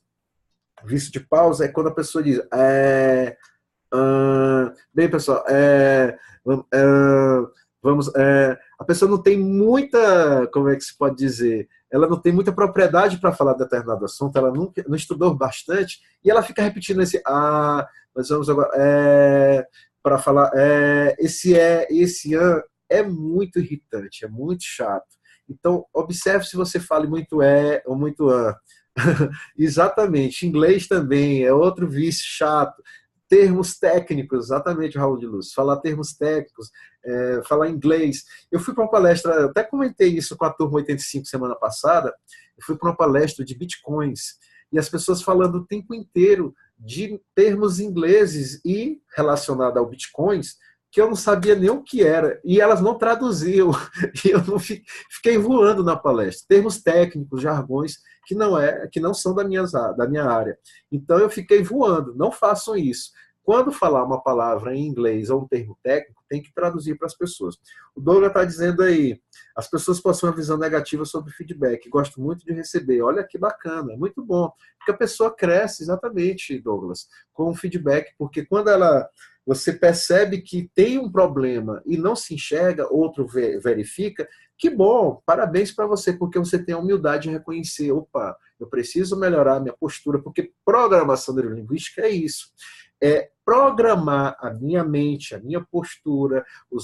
O vício de pausa é quando a pessoa diz... bem, pessoal, vamos. A pessoa não tem muita, como é que se pode dizer? Ela não tem muita propriedade para falar de determinado assunto, ela não estudou bastante, e ela fica repetindo nós vamos agora, para falar, esse é muito irritante, é muito chato. Então, observe se você fala muito ou muito Exatamente, inglês também é outro vício chato. Termos técnicos, exatamente, Raul de Luz, falar termos técnicos, falar inglês. Eu fui para uma palestra, eu até comentei isso com a turma 85 semana passada, eu fui para uma palestra de bitcoins, e as pessoas falando o tempo inteiro de termos ingleses e relacionado ao bitcoins, que eu não sabia nem o que era, e elas não traduziam, e eu não fiquei voando na palestra. Termos técnicos, jargões, que não são da minha área. Então eu fiquei voando, não façam isso. Quando falar uma palavra em inglês ou um termo técnico, tem que traduzir para as pessoas. O Douglas está dizendo aí, as pessoas possuem uma visão negativa sobre feedback, gosto muito de receber. Olha que bacana, é muito bom. Porque a pessoa cresce, exatamente, Douglas, com o feedback, porque quando você percebe que tem um problema e não se enxerga, outro verifica, que bom, parabéns para você, porque você tem a humildade de reconhecer, opa, eu preciso melhorar a minha postura, porque programação neurolinguística é isso. É programar a minha mente, a minha postura, o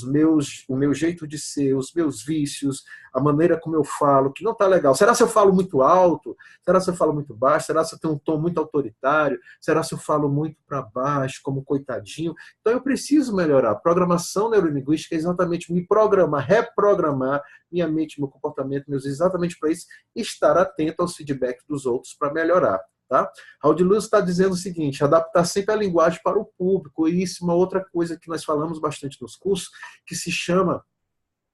meu jeito de ser, os meus vícios, a maneira como eu falo, que não está legal. Será se eu falo muito alto? Será se eu falo muito baixo? Será se eu tenho um tom muito autoritário? Será se eu falo muito para baixo, como coitadinho? Então eu preciso melhorar. Programação neurolinguística é exatamente me programar, reprogramar minha mente, meu comportamento, exatamente para isso, estar atento aos feedbacks dos outros para melhorar. tá? Raul Luz está dizendo o seguinte, adaptar sempre a linguagem para o público, e isso é uma outra coisa que nós falamos bastante nos cursos, que se chama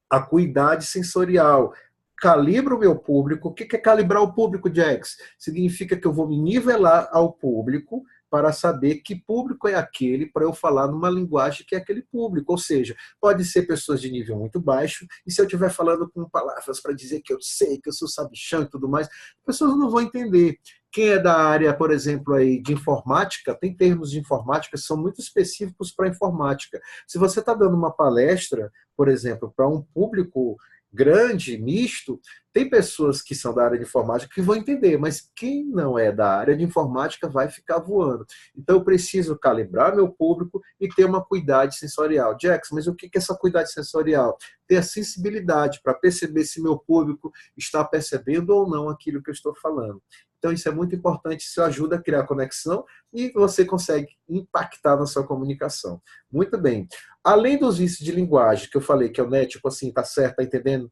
acuidade sensorial. Calibro o meu público. O que é calibrar o público, Jax? Significa que eu vou me nivelar ao público para saber que público é aquele, para eu falar numa linguagem que é aquele público. Ou seja, pode ser pessoas de nível muito baixo, e se eu estiver falando com palavras para dizer que eu sei, que eu sou sabichão e tudo mais, as pessoas não vão entender. Quem é da área, por exemplo, aí, de informática, tem termos de informática que são muito específicos para a informática. Se você está dando uma palestra, por exemplo, para um público grande, misto, tem pessoas que são da área de informática que vão entender, mas quem não é da área de informática vai ficar voando. Então eu preciso calibrar meu público e ter uma acuidade sensorial. Jax, mas o que é essa acuidade sensorial? Ter a sensibilidade para perceber se meu público está percebendo ou não aquilo que eu estou falando. Então isso é muito importante, isso ajuda a criar conexão e você consegue impactar na sua comunicação. Muito bem. Além dos vícios de linguagem, que eu falei, que é o tipo assim, tá certo, tá entendendo?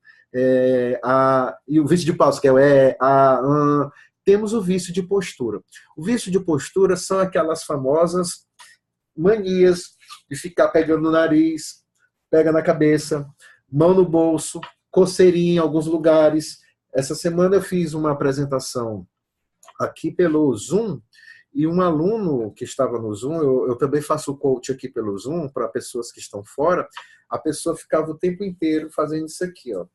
E o vício de pausa, que é temos o vício de postura. O vício de postura são aquelas famosas manias de ficar pegando no nariz, pega na cabeça, mão no bolso, coceirinha em alguns lugares. Essa semana eu fiz uma apresentação aqui pelo Zoom, e um aluno que estava no Zoom, eu também faço coach aqui pelo Zoom, para pessoas que estão fora, a pessoa ficava o tempo inteiro fazendo isso aqui, ó.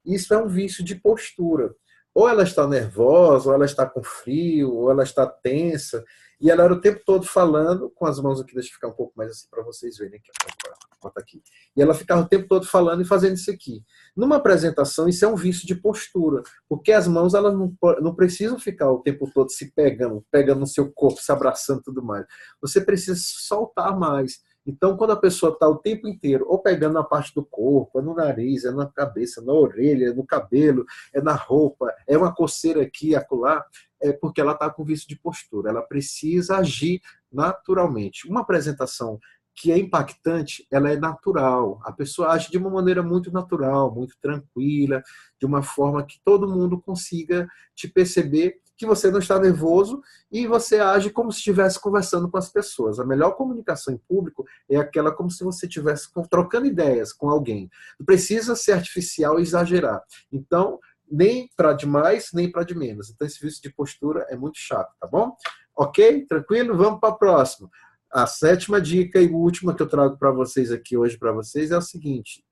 Isso é um vício de postura. Ou ela está nervosa, ou ela está com frio, ou ela está tensa, e ela era o tempo todo falando, com as mãos aqui, deixa eu ficar um pouco mais assim para vocês verem aqui, aqui. E ela ficava o tempo todo falando e fazendo isso aqui. Numa apresentação, isso é um vício de postura, porque as mãos elas não precisam ficar o tempo todo se pegando no seu corpo, se abraçando e tudo mais. Você precisa soltar mais. Então, quando a pessoa está o tempo inteiro ou pegando na parte do corpo, é no nariz, é na cabeça, na orelha, é no cabelo, é na roupa, é uma coceira aqui, acolá, é porque ela está com vício de postura. Ela precisa agir naturalmente. Uma apresentação que é impactante, ela é natural. A pessoa age de uma maneira muito natural, muito tranquila, de uma forma que todo mundo consiga te perceber que você não está nervoso e você age como se estivesse conversando com as pessoas. A melhor comunicação em público é aquela como se você estivesse trocando ideias com alguém. Não precisa ser artificial e exagerar. Então, nem para de mais, nem para de menos. Então, esse vício de postura é muito chato, tá bom? Ok? Tranquilo? Vamos para a próxima. A sétima dica e última que eu trago para vocês aqui hoje para vocês é o seguinte.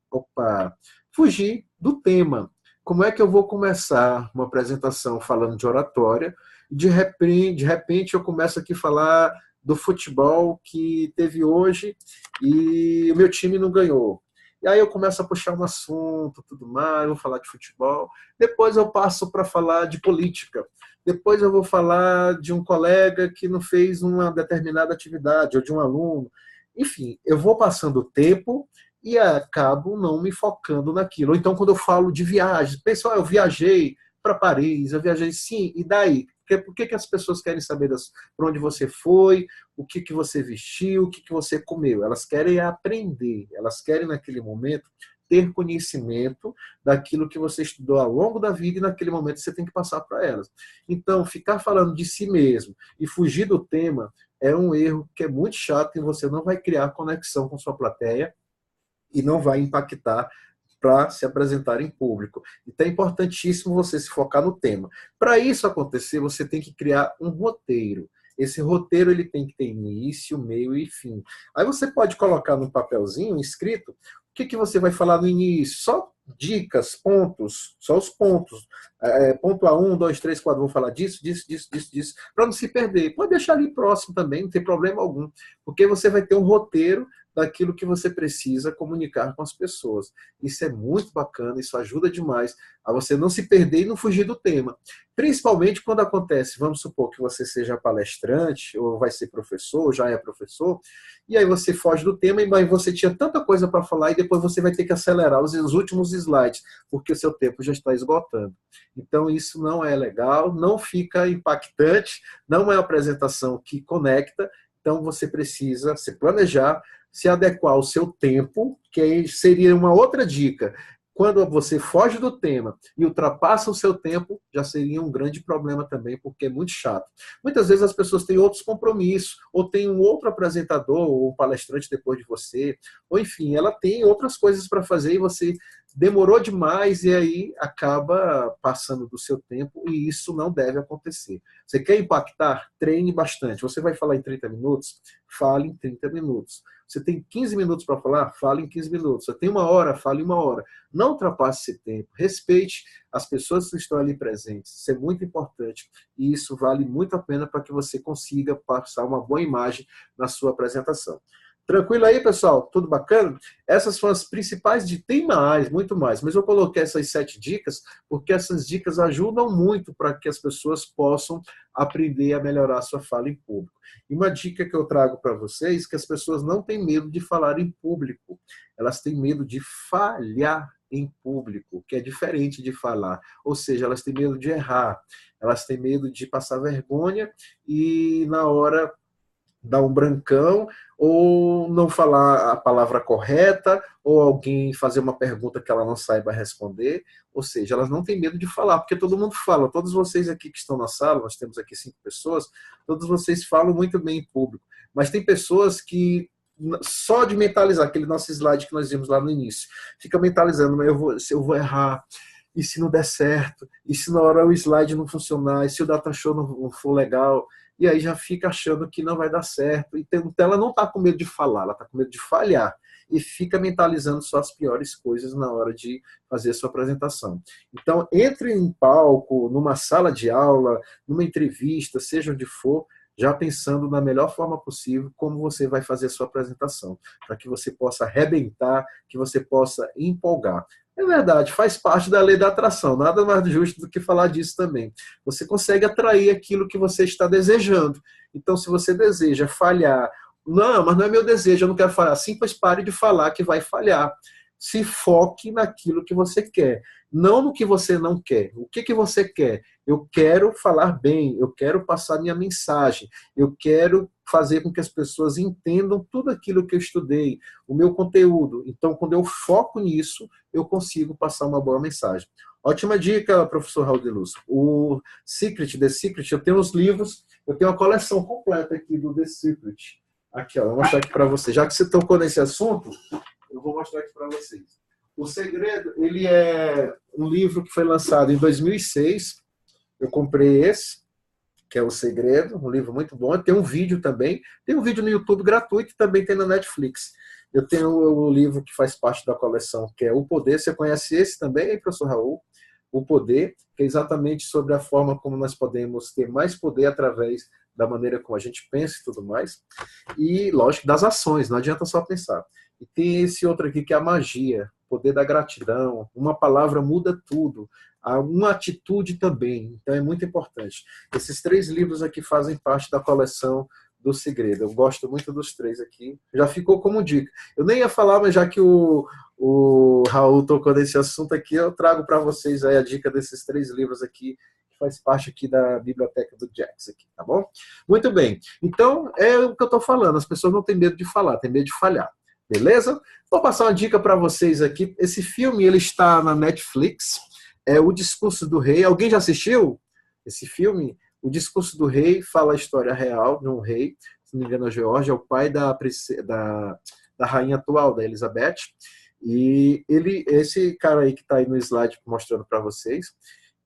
Fugir do tema. Como é que eu vou começar uma apresentação falando de oratória? De repente eu começo aqui a falar do futebol que teve hoje e o meu time não ganhou. E aí eu começo a puxar um assunto, tudo mais, vou falar de futebol. Depois eu passo para falar de política. Depois eu vou falar de um colega que não fez uma determinada atividade, ou de um aluno. Enfim, eu vou passando o tempo e acabo não me focando naquilo. Ou então, quando eu falo de viagens, pessoal, eu viajei para Paris, eu viajei, sim, e daí? Por que as pessoas querem saber para onde você foi, o que você vestiu, o que você comeu? Elas querem aprender, elas querem, naquele momento, ter conhecimento daquilo que você estudou ao longo da vida e naquele momento você tem que passar para elas. Então, ficar falando de si mesmo e fugir do tema é um erro que é muito chato e você não vai criar conexão com sua plateia e não vai impactar para se apresentar em público. Então é importantíssimo você se focar no tema. Para isso acontecer, você tem que criar um roteiro. Esse roteiro ele tem que ter início, meio e fim. Aí você pode colocar num papelzinho escrito o que você vai falar no início. Só dicas, pontos, só os pontos. Ponto A1, 2, 3, 4, vou falar disso, para não se perder. Pode deixar ali próximo também, não tem problema algum. Porque você vai ter um roteiro daquilo que você precisa comunicar com as pessoas. Isso é muito bacana, isso ajuda demais a você não se perder e não fugir do tema. Principalmente quando acontece, vamos supor que você seja palestrante, ou vai ser professor, ou já é professor, e aí você foge do tema, mas você tinha tanta coisa para falar e depois você vai ter que acelerar os últimos slides, porque o seu tempo já está esgotando. Então isso não é legal, não fica impactante, não é uma apresentação que conecta, então você precisa se planejar, se adequar ao seu tempo, que aí seria uma outra dica. quando você foge do tema e ultrapassa o seu tempo, já seria um grande problema também, porque é muito chato. Muitas vezes as pessoas têm outros compromissos, ou tem um outro apresentador, ou um palestrante depois de você, ou enfim, ela tem outras coisas para fazer e você demorou demais e aí acaba passando do seu tempo e isso não deve acontecer. Você quer impactar? Treine bastante. Você vai falar em 30 minutos? Fale em 30 minutos. Você tem 15 minutos para falar? Fale em 15 minutos. Você tem 1 hora? Fale em 1 hora. Não ultrapasse esse tempo. Respeite as pessoas que estão ali presentes. Isso é muito importante e isso vale muito a pena para que você consiga passar uma boa imagem na sua apresentação. Tranquilo aí, pessoal? Tudo bacana? Essas são as principais dicas. Tem mais, muito mais, mas eu coloquei essas 7 dicas porque essas dicas ajudam muito para que as pessoas possam aprender a melhorar a sua fala em público. E uma dica que eu trago para vocês é que as pessoas não têm medo de falar em público. Elas têm medo de falhar em público, que é diferente de falar. Ou seja, elas têm medo de errar. Elas têm medo de passar vergonha e na hora dar um brancão, ou não falar a palavra correta, ou alguém fazer uma pergunta que ela não saiba responder. Ou seja, elas não têm medo de falar, porque todo mundo fala. Todos vocês aqui que estão na sala, nós temos aqui 5 pessoas, todos vocês falam muito bem em público. Mas tem pessoas que, só de mentalizar, aquele nosso slide que nós vimos lá no início, fica mentalizando, mas se eu vou errar, e se não der certo, e se na hora o slide não funcionar, e se o data show não for legal, e aí já fica achando que não vai dar certo. Então ela não está com medo de falar, ela está com medo de falhar. E fica mentalizando só as piores coisas na hora de fazer a sua apresentação. Então, entre em palco, numa sala de aula, numa entrevista, seja onde for, já pensando na melhor forma possível como você vai fazer a sua apresentação, para que você possa arrebentar, que você possa empolgar. É verdade, faz parte da lei da atração, nada mais justo do que falar disso também. Você consegue atrair aquilo que você está desejando. Então, se você deseja falhar, não, mas não é meu desejo, eu não quero falhar. Sim, pois pare de falar que vai falhar. Se foque naquilo que você quer, não no que você não quer. O que você quer? Eu quero falar bem, eu quero passar minha mensagem, eu quero fazer com que as pessoas entendam tudo aquilo que eu estudei, o meu conteúdo. Então, quando eu foco nisso, eu consigo passar uma boa mensagem. Ótima dica, professor Raul de Luz. O Secret, The Secret, eu tenho os livros, eu tenho a coleção completa aqui do The Secret. Aqui, ó, vou mostrar aqui para vocês. Já que você tocou nesse assunto, eu vou mostrar aqui para vocês. O Segredo, ele é um livro que foi lançado em 2006. Eu comprei esse, que é O Segredo, um livro muito bom. Tem um vídeo também. Tem um vídeo no YouTube gratuito e também tem na Netflix. Eu tenho o livro que faz parte da coleção, que é O Poder. Você conhece esse também, professor Raul? O Poder, que é exatamente sobre a forma como nós podemos ter mais poder através da maneira como a gente pensa e tudo mais. E, lógico, das ações, não adianta só pensar. E tem esse outro aqui que é a magia, poder da gratidão. Uma palavra muda tudo. Uma atitude também. Então é muito importante. Esses 3 livros aqui fazem parte da coleção do Segredo. Eu gosto muito dos 3 aqui. Já ficou como dica. Eu nem ia falar, mas já que o Raul tocou nesse assunto aqui, eu trago para vocês aí a dica desses 3 livros aqui, que faz parte aqui da biblioteca do Jax aqui, tá bom? Muito bem. Então, é o que eu estou falando. As pessoas não têm medo de falar, têm medo de falhar. Beleza? Vou passar uma dica para vocês aqui. Esse filme, ele está na Netflix. É O Discurso do Rei. Alguém já assistiu esse filme? O Discurso do Rei fala a história real de um rei, se não me engano, a Geórgia, é o pai da rainha atual, da Elizabeth. E esse cara aí que está aí no slide mostrando para vocês,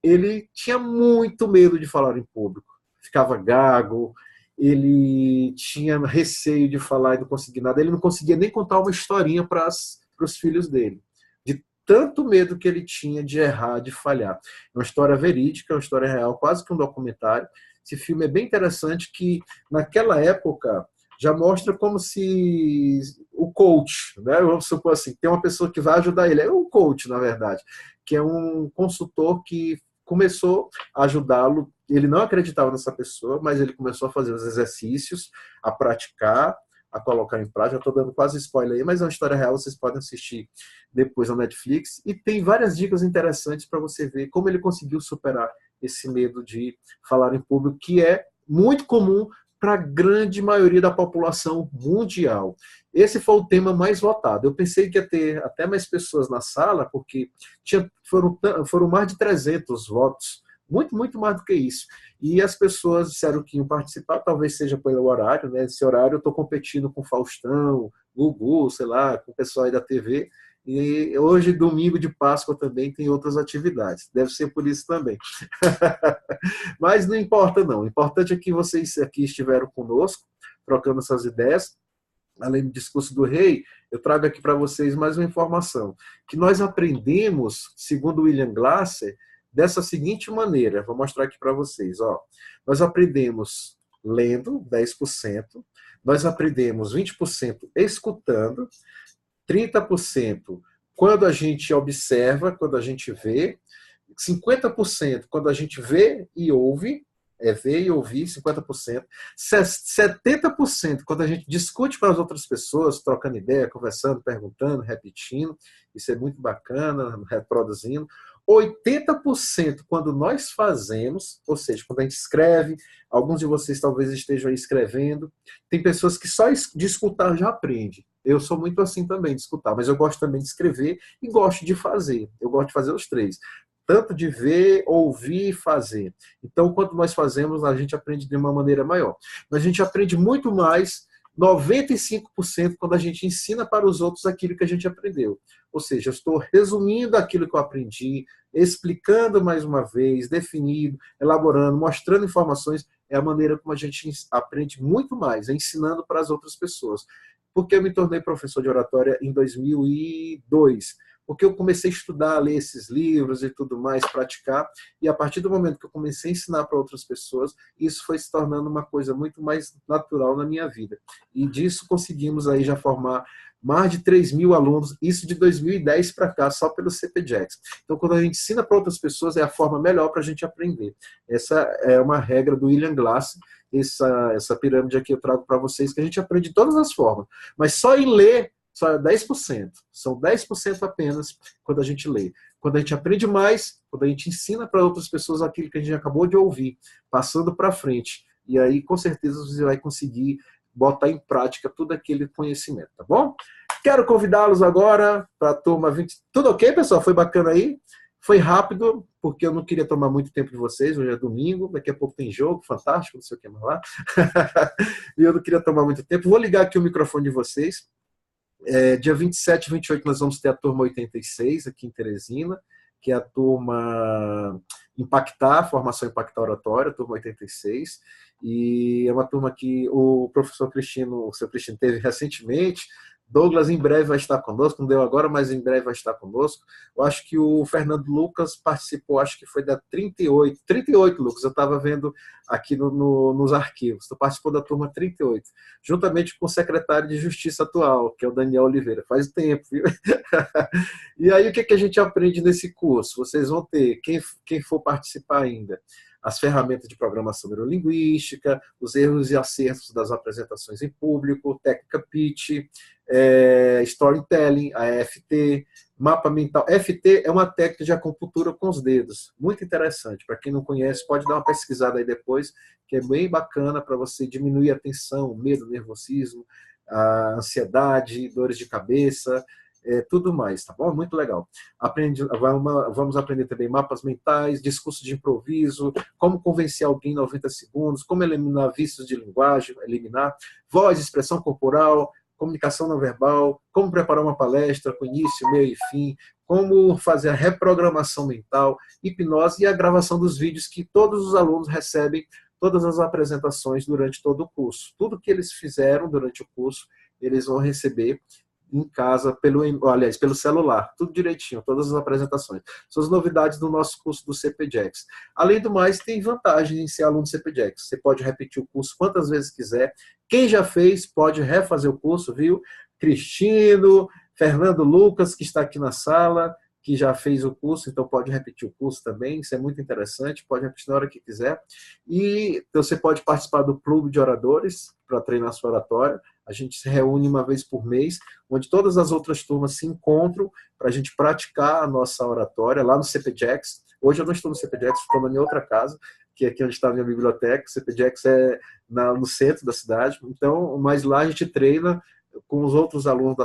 ele tinha muito medo de falar em público. Ficava gago, ele tinha receio de falar e não conseguia nada. Ele não conseguia nem contar uma historinha para os filhos dele. De tanto medo que ele tinha de errar, de falhar. É uma história verídica, é uma história real, quase que um documentário. Esse filme é bem interessante, que naquela época já mostra como se o coach, né? Vamos supor assim, tem uma pessoa que vai ajudar ele, é um coach, na verdade, que é um consultor que começou a ajudá-lo. Ele não acreditava nessa pessoa, mas ele começou a fazer os exercícios, a praticar, a colocar em prática. Eu estou dando quase spoiler aí, mas é uma história real, vocês podem assistir depois na Netflix. E tem várias dicas interessantes para você ver como ele conseguiu superar esse medo de falar em público, que é muito comum para a grande maioria da população mundial. Esse foi o tema mais votado. Eu pensei que ia ter até mais pessoas na sala, porque foram mais de 300 votos, muito mais do que isso. E as pessoas disseram que iam participar, talvez seja pelo horário, né? Esse horário eu estou competindo com Faustão, Gugu, sei lá, com o pessoal aí da TV. E hoje, domingo de Páscoa, também tem outras atividades. Deve ser por isso também. Mas não importa, não. O importante é que vocês aqui estiveram conosco, trocando essas ideias. Além do discurso do rei, eu trago aqui para vocês mais uma informação. Que nós aprendemos, segundo William Glasser, dessa seguinte maneira. Vou mostrar aqui para vocês. Ó. Nós aprendemos lendo, 10%. Nós aprendemos 20% escutando, 30% quando a gente observa, quando a gente vê, 50% quando a gente vê e ouve, ver e ouvir, 50%, 70% quando a gente discute com as outras pessoas, trocando ideia, conversando, perguntando, repetindo, isso é muito bacana, reproduzindo, 80% quando nós fazemos, ou seja, quando a gente escreve, alguns de vocês talvez estejam aí escrevendo, tem pessoas que só de escutar já aprende. Eu sou muito assim também, de escutar, mas eu gosto também de escrever e gosto de fazer. Eu gosto de fazer os três. Tanto de ver, ouvir e fazer. Então, quando nós fazemos, a gente aprende de uma maneira maior. Mas a gente aprende muito mais, 95%, quando a gente ensina para os outros aquilo que a gente aprendeu. Ou seja, eu estou resumindo aquilo que eu aprendi, explicando mais uma vez, definindo, elaborando, mostrando informações. É a maneira como a gente aprende muito mais, ensinando para as outras pessoas. Porque eu me tornei professor de oratória em 2002. Porque eu comecei a estudar, a ler esses livros e tudo mais, praticar, e a partir do momento que eu comecei a ensinar para outras pessoas, isso foi se tornando uma coisa muito mais natural na minha vida. E disso conseguimos aí já formar mais de 3.000 alunos, isso de 2010 para cá, só pelo CPJACS. Então, quando a gente ensina para outras pessoas, é a forma melhor para a gente aprender. Essa é uma regra do William Glasser, essa pirâmide aqui eu trago para vocês, que a gente aprende de todas as formas, mas só em ler, só é 10%. São 10% apenas quando a gente lê. Quando a gente aprende mais, quando a gente ensina para outras pessoas aquilo que a gente acabou de ouvir, passando para frente. E aí, com certeza, você vai conseguir botar em prática todo aquele conhecimento, tá bom? Quero convidá-los agora para a turma 20. Tudo ok, pessoal? Foi bacana aí? Foi rápido, porque eu não queria tomar muito tempo de vocês. Hoje é domingo, daqui a pouco tem jogo, fantástico, não sei o que mais lá. E eu não queria tomar muito tempo. Vou ligar aqui o microfone de vocês. Dia 27 e 28 nós vamos ter a turma 86 aqui em Teresina, que é a turma Impactar, Formação Impactar Oratória, turma 86, e é uma turma que o professor Cristino, o seu Cristino teve recentemente. Douglas em breve vai estar conosco, não deu agora, mas em breve vai estar conosco. Eu acho que o Fernando Lucas participou, acho que foi da 38, Lucas, eu estava vendo aqui nos arquivos. Tu participou da turma 38, juntamente com o secretário de Justiça atual, que é o Daniel Oliveira. Faz tempo, viu? E aí, o que a gente aprende nesse curso? Vocês vão ter, quem for participar ainda, as ferramentas de programação neurolinguística, os erros e acertos das apresentações em público, técnica pitch, storytelling, a EFT, mapa mental. EFT é uma técnica de acupuntura com os dedos, muito interessante. Para quem não conhece, pode dar uma pesquisada aí depois, que é bem bacana para você diminuir a tensão, o medo, o nervosismo, a ansiedade, dores de cabeça, tudo mais, tá bom? Muito legal. Vamos aprender também mapas mentais, discurso de improviso, como convencer alguém em 90 segundos, como eliminar vícios de linguagem, voz, expressão corporal, comunicação não verbal, como preparar uma palestra com início, meio e fim, como fazer a reprogramação mental, hipnose e a gravação dos vídeos que todos os alunos recebem, todas as apresentações durante todo o curso. Tudo que eles fizeram durante o curso, eles vão receber em casa, pelo celular, tudo direitinho, todas as apresentações. São as novidades do nosso curso do CPJACS. Além do mais, tem vantagem em ser aluno do CPJACS. Você pode repetir o curso quantas vezes quiser. Quem já fez, pode refazer o curso, viu? Cristino, Fernando Lucas, que está aqui na sala, que já fez o curso, então pode repetir o curso também, isso é muito interessante, pode repetir na hora que quiser. E você pode participar do clube de oradores para treinar sua oratória. A gente se reúne uma vez por mês, onde todas as outras turmas se encontram para a gente praticar a nossa oratória lá no CPJACS. Hoje eu não estou no CPJACS, estou em outra casa, que é aqui onde está a minha biblioteca. O CPJAX é no centro da cidade. Então, mas lá a gente treina com os outros alunos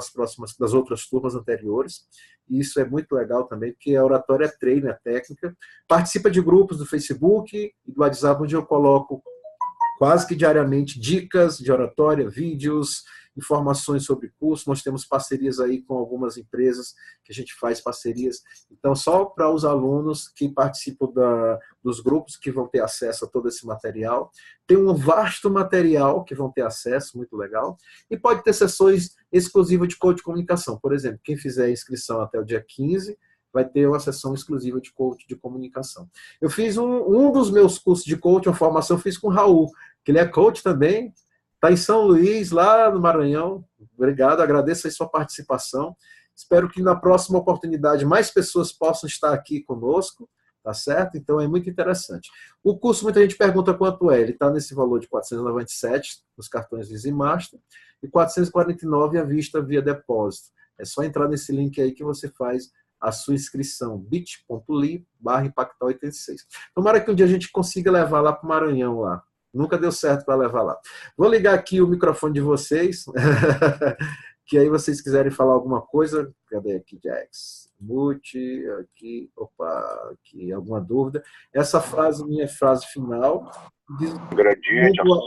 das outras turmas anteriores. E isso é muito legal também, porque a oratória é treino, é técnica. Participa de grupos do Facebook e do WhatsApp, onde eu coloco quase que diariamente dicas de oratória, vídeos, informações sobre curso. Nós temos parcerias aí com algumas empresas que a gente faz parcerias. Então, só para os alunos que participam dos grupos que vão ter acesso a todo esse material. Tem um vasto material que vão ter acesso, muito legal. E pode ter sessões exclusivas de coach de comunicação. Por exemplo, quem fizer a inscrição até o dia 15 vai ter uma sessão exclusiva de coach de comunicação. Eu fiz um dos meus cursos de coach, uma formação, eu fiz com o Raul, que ele é coach também, está em São Luís, lá no Maranhão. Obrigado, agradeço a sua participação. Espero que na próxima oportunidade mais pessoas possam estar aqui conosco, tá certo? Então é muito interessante. O curso, muita gente pergunta quanto é. Ele está nesse valor de 497 nos cartões Visa e Master e 449 à vista via depósito. É só entrar nesse link aí que você faz a sua inscrição, bit.ly/Impactal86. Tomara que um dia a gente consiga levar lá para o Maranhão lá. Nunca deu certo para levar lá. Vou ligar aqui o microfone de vocês, que aí vocês quiserem falar alguma coisa. Cadê aqui, Jax? Mute, aqui, opa, aqui, alguma dúvida. Essa frase, minha frase final. Diz,
gradiente,
o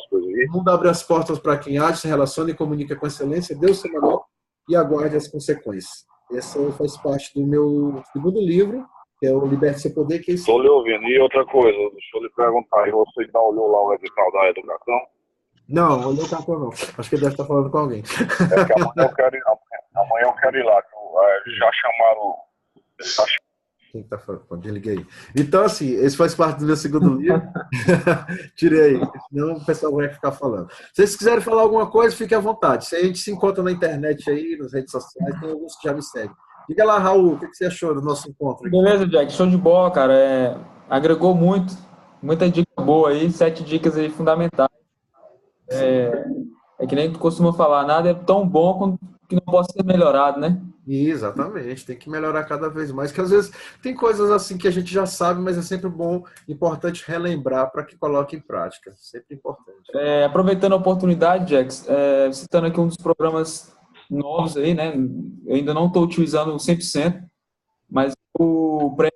mundo abre as portas para quem age, se relaciona e comunica com excelência, dê o seu melhor e aguarde as consequências. Essa faz parte do meu segundo livro, que é o Liberte Seu Poder. Que é
Estou lhe ouvindo. E outra coisa, deixa eu lhe perguntar, você já olhou lá o edital da educação?
Não, olhou o cartão não. Acho que ele deve estar falando com alguém.
É que amanhã eu quero ir lá. Já chamaram...
Quem está falando? Desliguei. Então, assim, esse faz parte do meu segundo livro. Tirei aí, senão o pessoal vai ficar falando. Se vocês quiserem falar alguma coisa, fique à vontade. Se a gente se encontra na internet aí, nas redes sociais, tem alguns que já me seguem. Diga lá, Raul, o que você achou do nosso encontro aqui?
Beleza, Jack, show de bola, cara. Agregou muito, muita dica boa aí, 7 dicas aí fundamentais. É que nem tu costuma falar, nada é tão bom que não possa ser melhorado, né?
Exatamente, tem que melhorar cada vez mais, que às vezes tem coisas assim que a gente já sabe, mas é sempre bom, importante relembrar para que coloque em prática, sempre importante.
Aproveitando a oportunidade, Jax, citando aqui um dos programas novos aí, né? Eu ainda não estou utilizando 100%, mas o Prezi.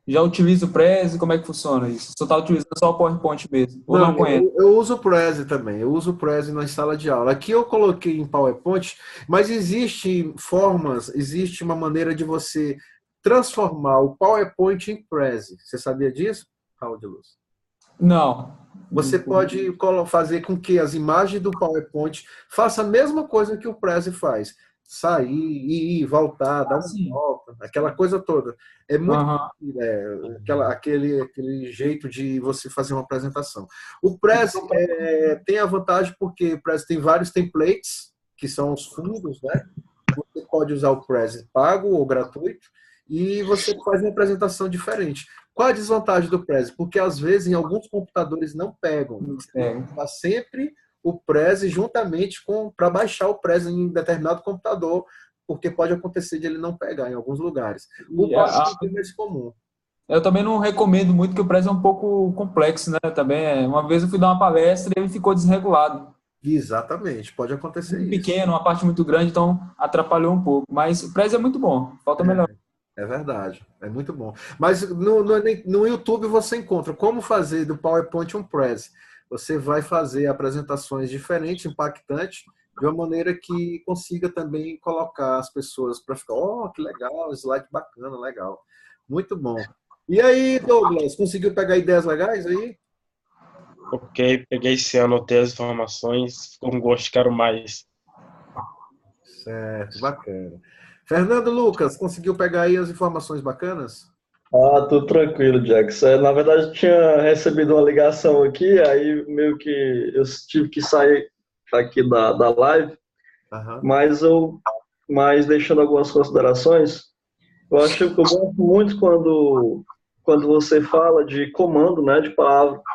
Já utiliza o Prezi? Como é que funciona isso? Você está utilizando só o PowerPoint mesmo? Ou não conhece?
Eu uso o Prezi também. Eu uso o Prezi na sala de aula. Aqui eu coloquei em PowerPoint, mas existe uma maneira de você transformar o PowerPoint em Prezi. Você sabia disso, Raul de Luz?
Não.
Você pode fazer com que as imagens do PowerPoint façam a mesma coisa que o Prezi faz. Sair, ir, voltar, dar uma volta, aquela coisa toda. É muito aquele jeito de você fazer uma apresentação. O Prezi tem a vantagem porque o Prezi tem vários templates, que são os fundos, né? Você pode usar o Prezi pago ou gratuito, e você faz uma apresentação diferente. Qual a desvantagem do Prezi? Porque às vezes em alguns computadores não pegam. Está sempre o Prezi juntamente para baixar o Prezi em determinado computador, porque pode acontecer de ele não pegar em alguns lugares. O PowerPoint é mais comum.
Eu também não recomendo muito, que o Prezi é um pouco complexo, né? Também, uma vez eu fui dar uma palestra e ele ficou desregulado.
Exatamente, pode acontecer isso.
Pequeno, uma parte muito grande, então atrapalhou um pouco. Mas o Prezi é muito bom, falta melhor.
É verdade, é muito bom. Mas no YouTube você encontra como fazer do PowerPoint um Prezi. Você vai fazer apresentações diferentes, impactantes, de uma maneira que consiga também colocar as pessoas para ficar, que legal, slide bacana, legal. Muito bom. E aí, Douglas, conseguiu pegar ideias legais aí?
Ok, peguei esse ano, anotei as informações, ficou com gosto, quero mais.
Certo, bacana. Fernando Lucas, conseguiu pegar aí as informações bacanas?
Tudo tranquilo, Jax. Na verdade, eu tinha recebido uma ligação aqui, aí meio que eu tive que sair aqui da live, mas deixando algumas considerações, eu acho que eu gosto muito quando você fala de comando, né, de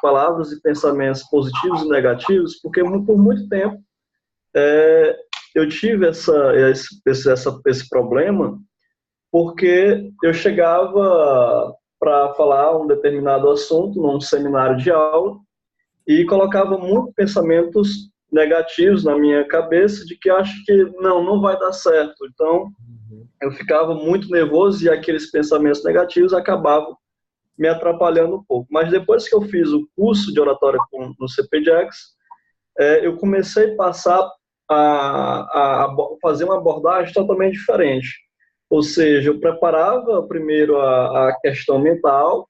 palavras e pensamentos positivos e negativos, porque por muito tempo eu tive esse problema, porque eu chegava para falar um determinado assunto num seminário de aula e colocava muitos pensamentos negativos na minha cabeça de que acho que não vai dar certo. Então, eu ficava muito nervoso e aqueles pensamentos negativos acabavam me atrapalhando um pouco. Mas depois que eu fiz o curso de oratória no CPJAX, eu comecei a passar a fazer uma abordagem totalmente diferente. Ou seja, eu preparava primeiro a questão mental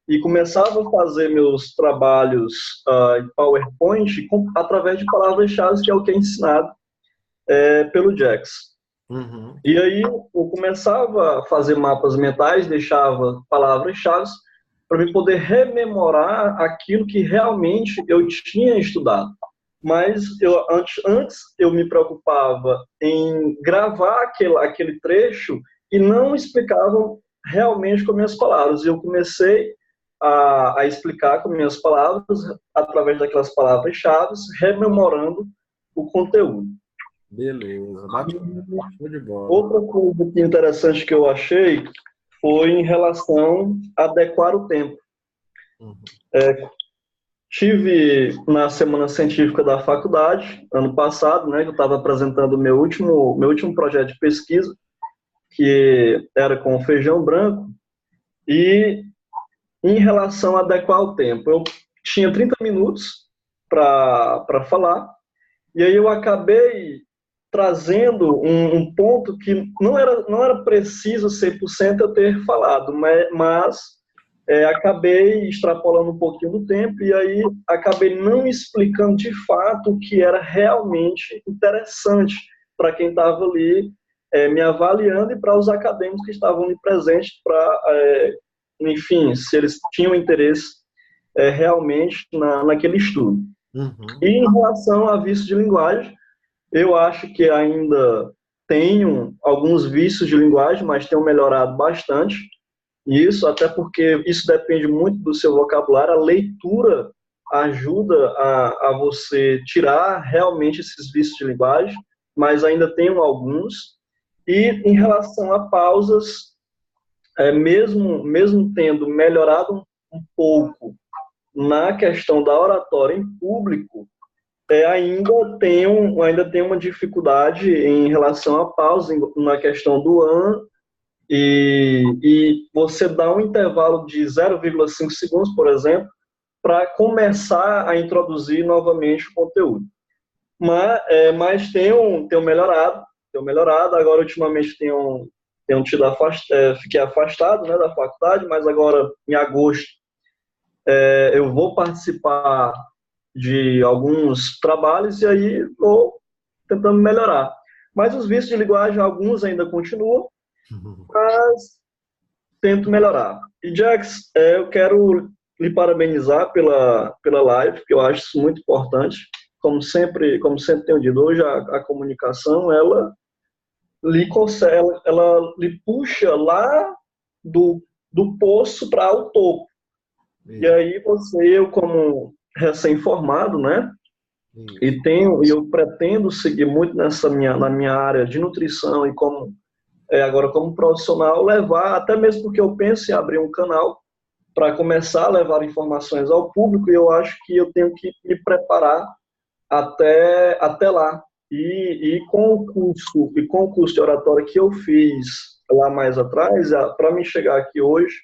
e começava a fazer meus trabalhos em PowerPoint através de palavras-chave, que é o que é ensinado pelo Jax. E aí eu começava a fazer mapas mentais, deixava palavras-chave para eu poder rememorar aquilo que realmente eu tinha estudado. Mas antes eu me preocupava em gravar aquele trecho e não explicava realmente com minhas palavras. Eu comecei a explicar com minhas palavras, através daquelas palavras-chave, rememorando o conteúdo.
Beleza, bacana, show de bola.
Outra coisa interessante que eu achei foi em relação a adequar o tempo. Tive na semana científica da faculdade, ano passado, né, que eu estava apresentando o meu último projeto de pesquisa, que era com feijão branco, e em relação a adequar o tempo, eu tinha 30 minutos para falar, e aí eu acabei trazendo um ponto que não era preciso 100% eu ter falado, mas acabei extrapolando um pouquinho do tempo e aí acabei não explicando de fato o que era realmente interessante para quem estava ali me avaliando e para os acadêmicos que estavam ali presentes enfim, se eles tinham interesse realmente naquele estudo. E em relação a vícios de linguagem, eu acho que ainda tenho alguns vícios de linguagem, mas tenho melhorado bastante. Isso, até porque isso depende muito do seu vocabulário. A leitura ajuda a você tirar realmente esses vícios de linguagem, mas ainda tenho alguns. E em relação a pausas, mesmo tendo melhorado um pouco na questão da oratória em público, ainda tem uma dificuldade em relação à pausa, na questão do e você dá um intervalo de 0,5 segundos, por exemplo, para começar a introduzir novamente o conteúdo. Mas tenho melhorado, agora ultimamente tenho fiquei afastado, né, da faculdade, mas agora em agosto eu vou participar de alguns trabalhos e aí vou tentando melhorar. Mas os vícios de linguagem, alguns ainda continuam, mas tento melhorar. E Jax, eu quero lhe parabenizar pela live, que eu acho isso muito importante. Como sempre tenho dito, hoje a comunicação, ela lhe puxa lá do poço para o topo. E aí eu como recém-formado, né? E eu pretendo seguir muito na minha área de nutrição e agora como profissional levar, até mesmo porque eu penso em abrir um canal para começar a levar informações ao público e eu acho que eu tenho que me preparar até lá. E com o curso de oratória que eu fiz lá mais atrás, para me chegar aqui hoje,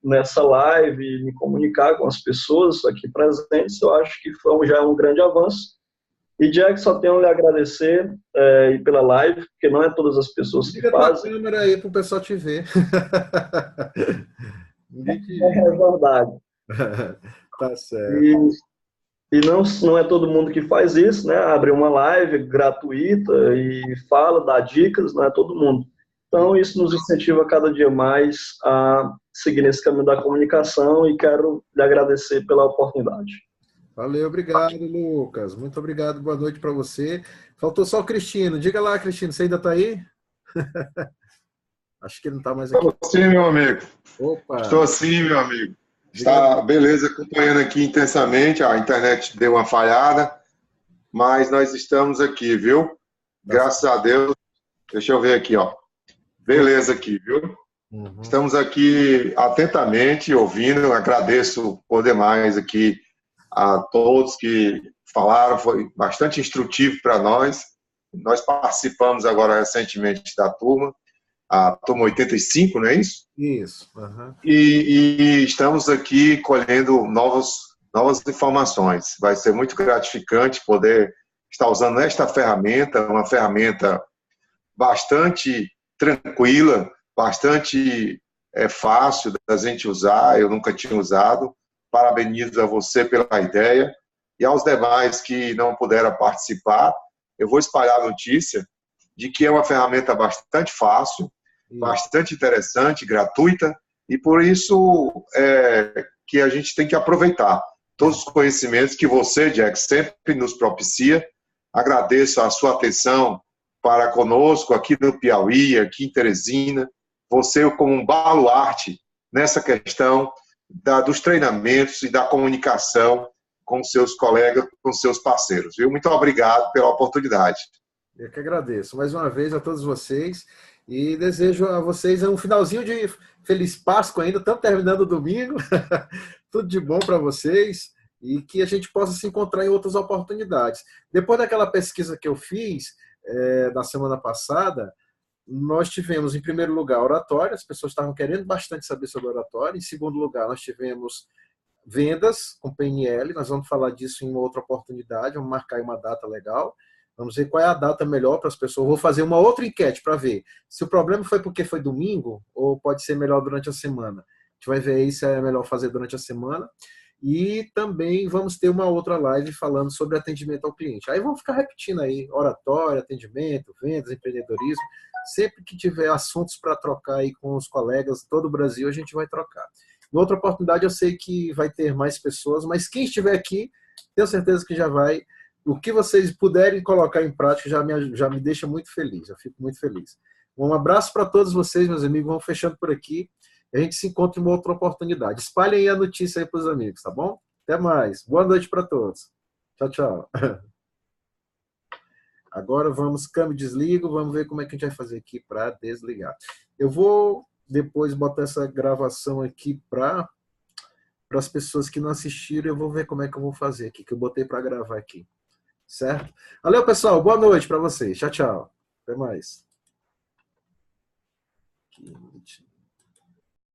nessa live e me comunicar com as pessoas aqui presentes, eu acho que já é um grande avanço. E, Jack, só tenho a lhe agradecer pela live, porque não é todas as pessoas que fazem.
Liga a câmera aí para o pessoal te ver.
É verdade.
Tá certo.
E não é todo mundo que faz isso, né? Abre uma live gratuita e fala, dá dicas, não é todo mundo. Então, isso nos incentiva cada dia mais a seguir nesse caminho da comunicação e quero lhe agradecer pela oportunidade.
Valeu, obrigado, Lucas. Muito obrigado, boa noite para você. Faltou só o Cristino. Diga lá, Cristino, você ainda está aí? Acho que ele não está mais aqui.
Estou sim, meu amigo.
Opa.
Estou sim, meu amigo. Está beleza, acompanhando aqui intensamente. A internet deu uma falhada, mas nós estamos aqui, viu? Graças a Deus. Deixa eu ver aqui, ó. Beleza aqui, viu? Estamos aqui atentamente ouvindo, agradeço por demais aqui a todos que falaram, foi bastante instrutivo para nós. Nós participamos agora recentemente da turma, a turma 85, não é isso?
Isso.
E estamos aqui colhendo novas informações. Vai ser muito gratificante poder estar usando esta ferramenta, uma ferramenta bastante tranquila, bastante fácil da gente usar, eu nunca tinha usado. Parabenizo a você pela ideia e aos demais que não puderam participar. Eu vou espalhar a notícia de que é uma ferramenta bastante fácil, bastante interessante, gratuita, e por isso que a gente tem que aproveitar todos os conhecimentos que você, Jack, sempre nos propicia. Agradeço a sua atenção para conosco aqui no Piauí, aqui em Teresina, você como um baluarte nessa questão dos treinamentos e da comunicação com seus colegas, com seus parceiros. Viu? Muito obrigado pela oportunidade.
Eu que agradeço mais uma vez a todos vocês e desejo a vocês um finalzinho de Feliz Páscoa ainda, estamos terminando o domingo, tudo de bom para vocês e que a gente possa se encontrar em outras oportunidades. Depois daquela pesquisa que eu fiz na semana passada, nós tivemos, em primeiro lugar, oratória, as pessoas estavam querendo bastante saber sobre oratória. Em segundo lugar, nós tivemos vendas com PNL, nós vamos falar disso em uma outra oportunidade, vamos marcar uma data legal, vamos ver qual é a data melhor para as pessoas. Vou fazer uma outra enquete para ver se o problema foi porque foi domingo ou pode ser melhor durante a semana. A gente vai ver aí se é melhor fazer durante a semana. E também vamos ter uma outra live falando sobre atendimento ao cliente. Aí vamos ficar repetindo aí, oratória, atendimento, vendas, empreendedorismo. Sempre que tiver assuntos para trocar aí com os colegas de todo o Brasil, a gente vai trocar. Em outra oportunidade, eu sei que vai ter mais pessoas, mas quem estiver aqui, tenho certeza que já vai. O que vocês puderem colocar em prática já me deixa muito feliz. Eu fico muito feliz. Um abraço para todos vocês, meus amigos. Vamos fechando por aqui. A gente se encontra em uma outra oportunidade. Espalhem aí a notícia aí para os amigos, tá bom? Até mais. Boa noite para todos. Tchau, tchau. Agora vamos, câmbio e desligo, vamos ver como é que a gente vai fazer aqui para desligar. Eu vou depois botar essa gravação aqui para as pessoas que não assistiram, eu vou ver como é que eu vou fazer aqui, que eu botei para gravar aqui. Certo? Valeu, pessoal. Boa noite para vocês. Tchau, tchau. Até mais.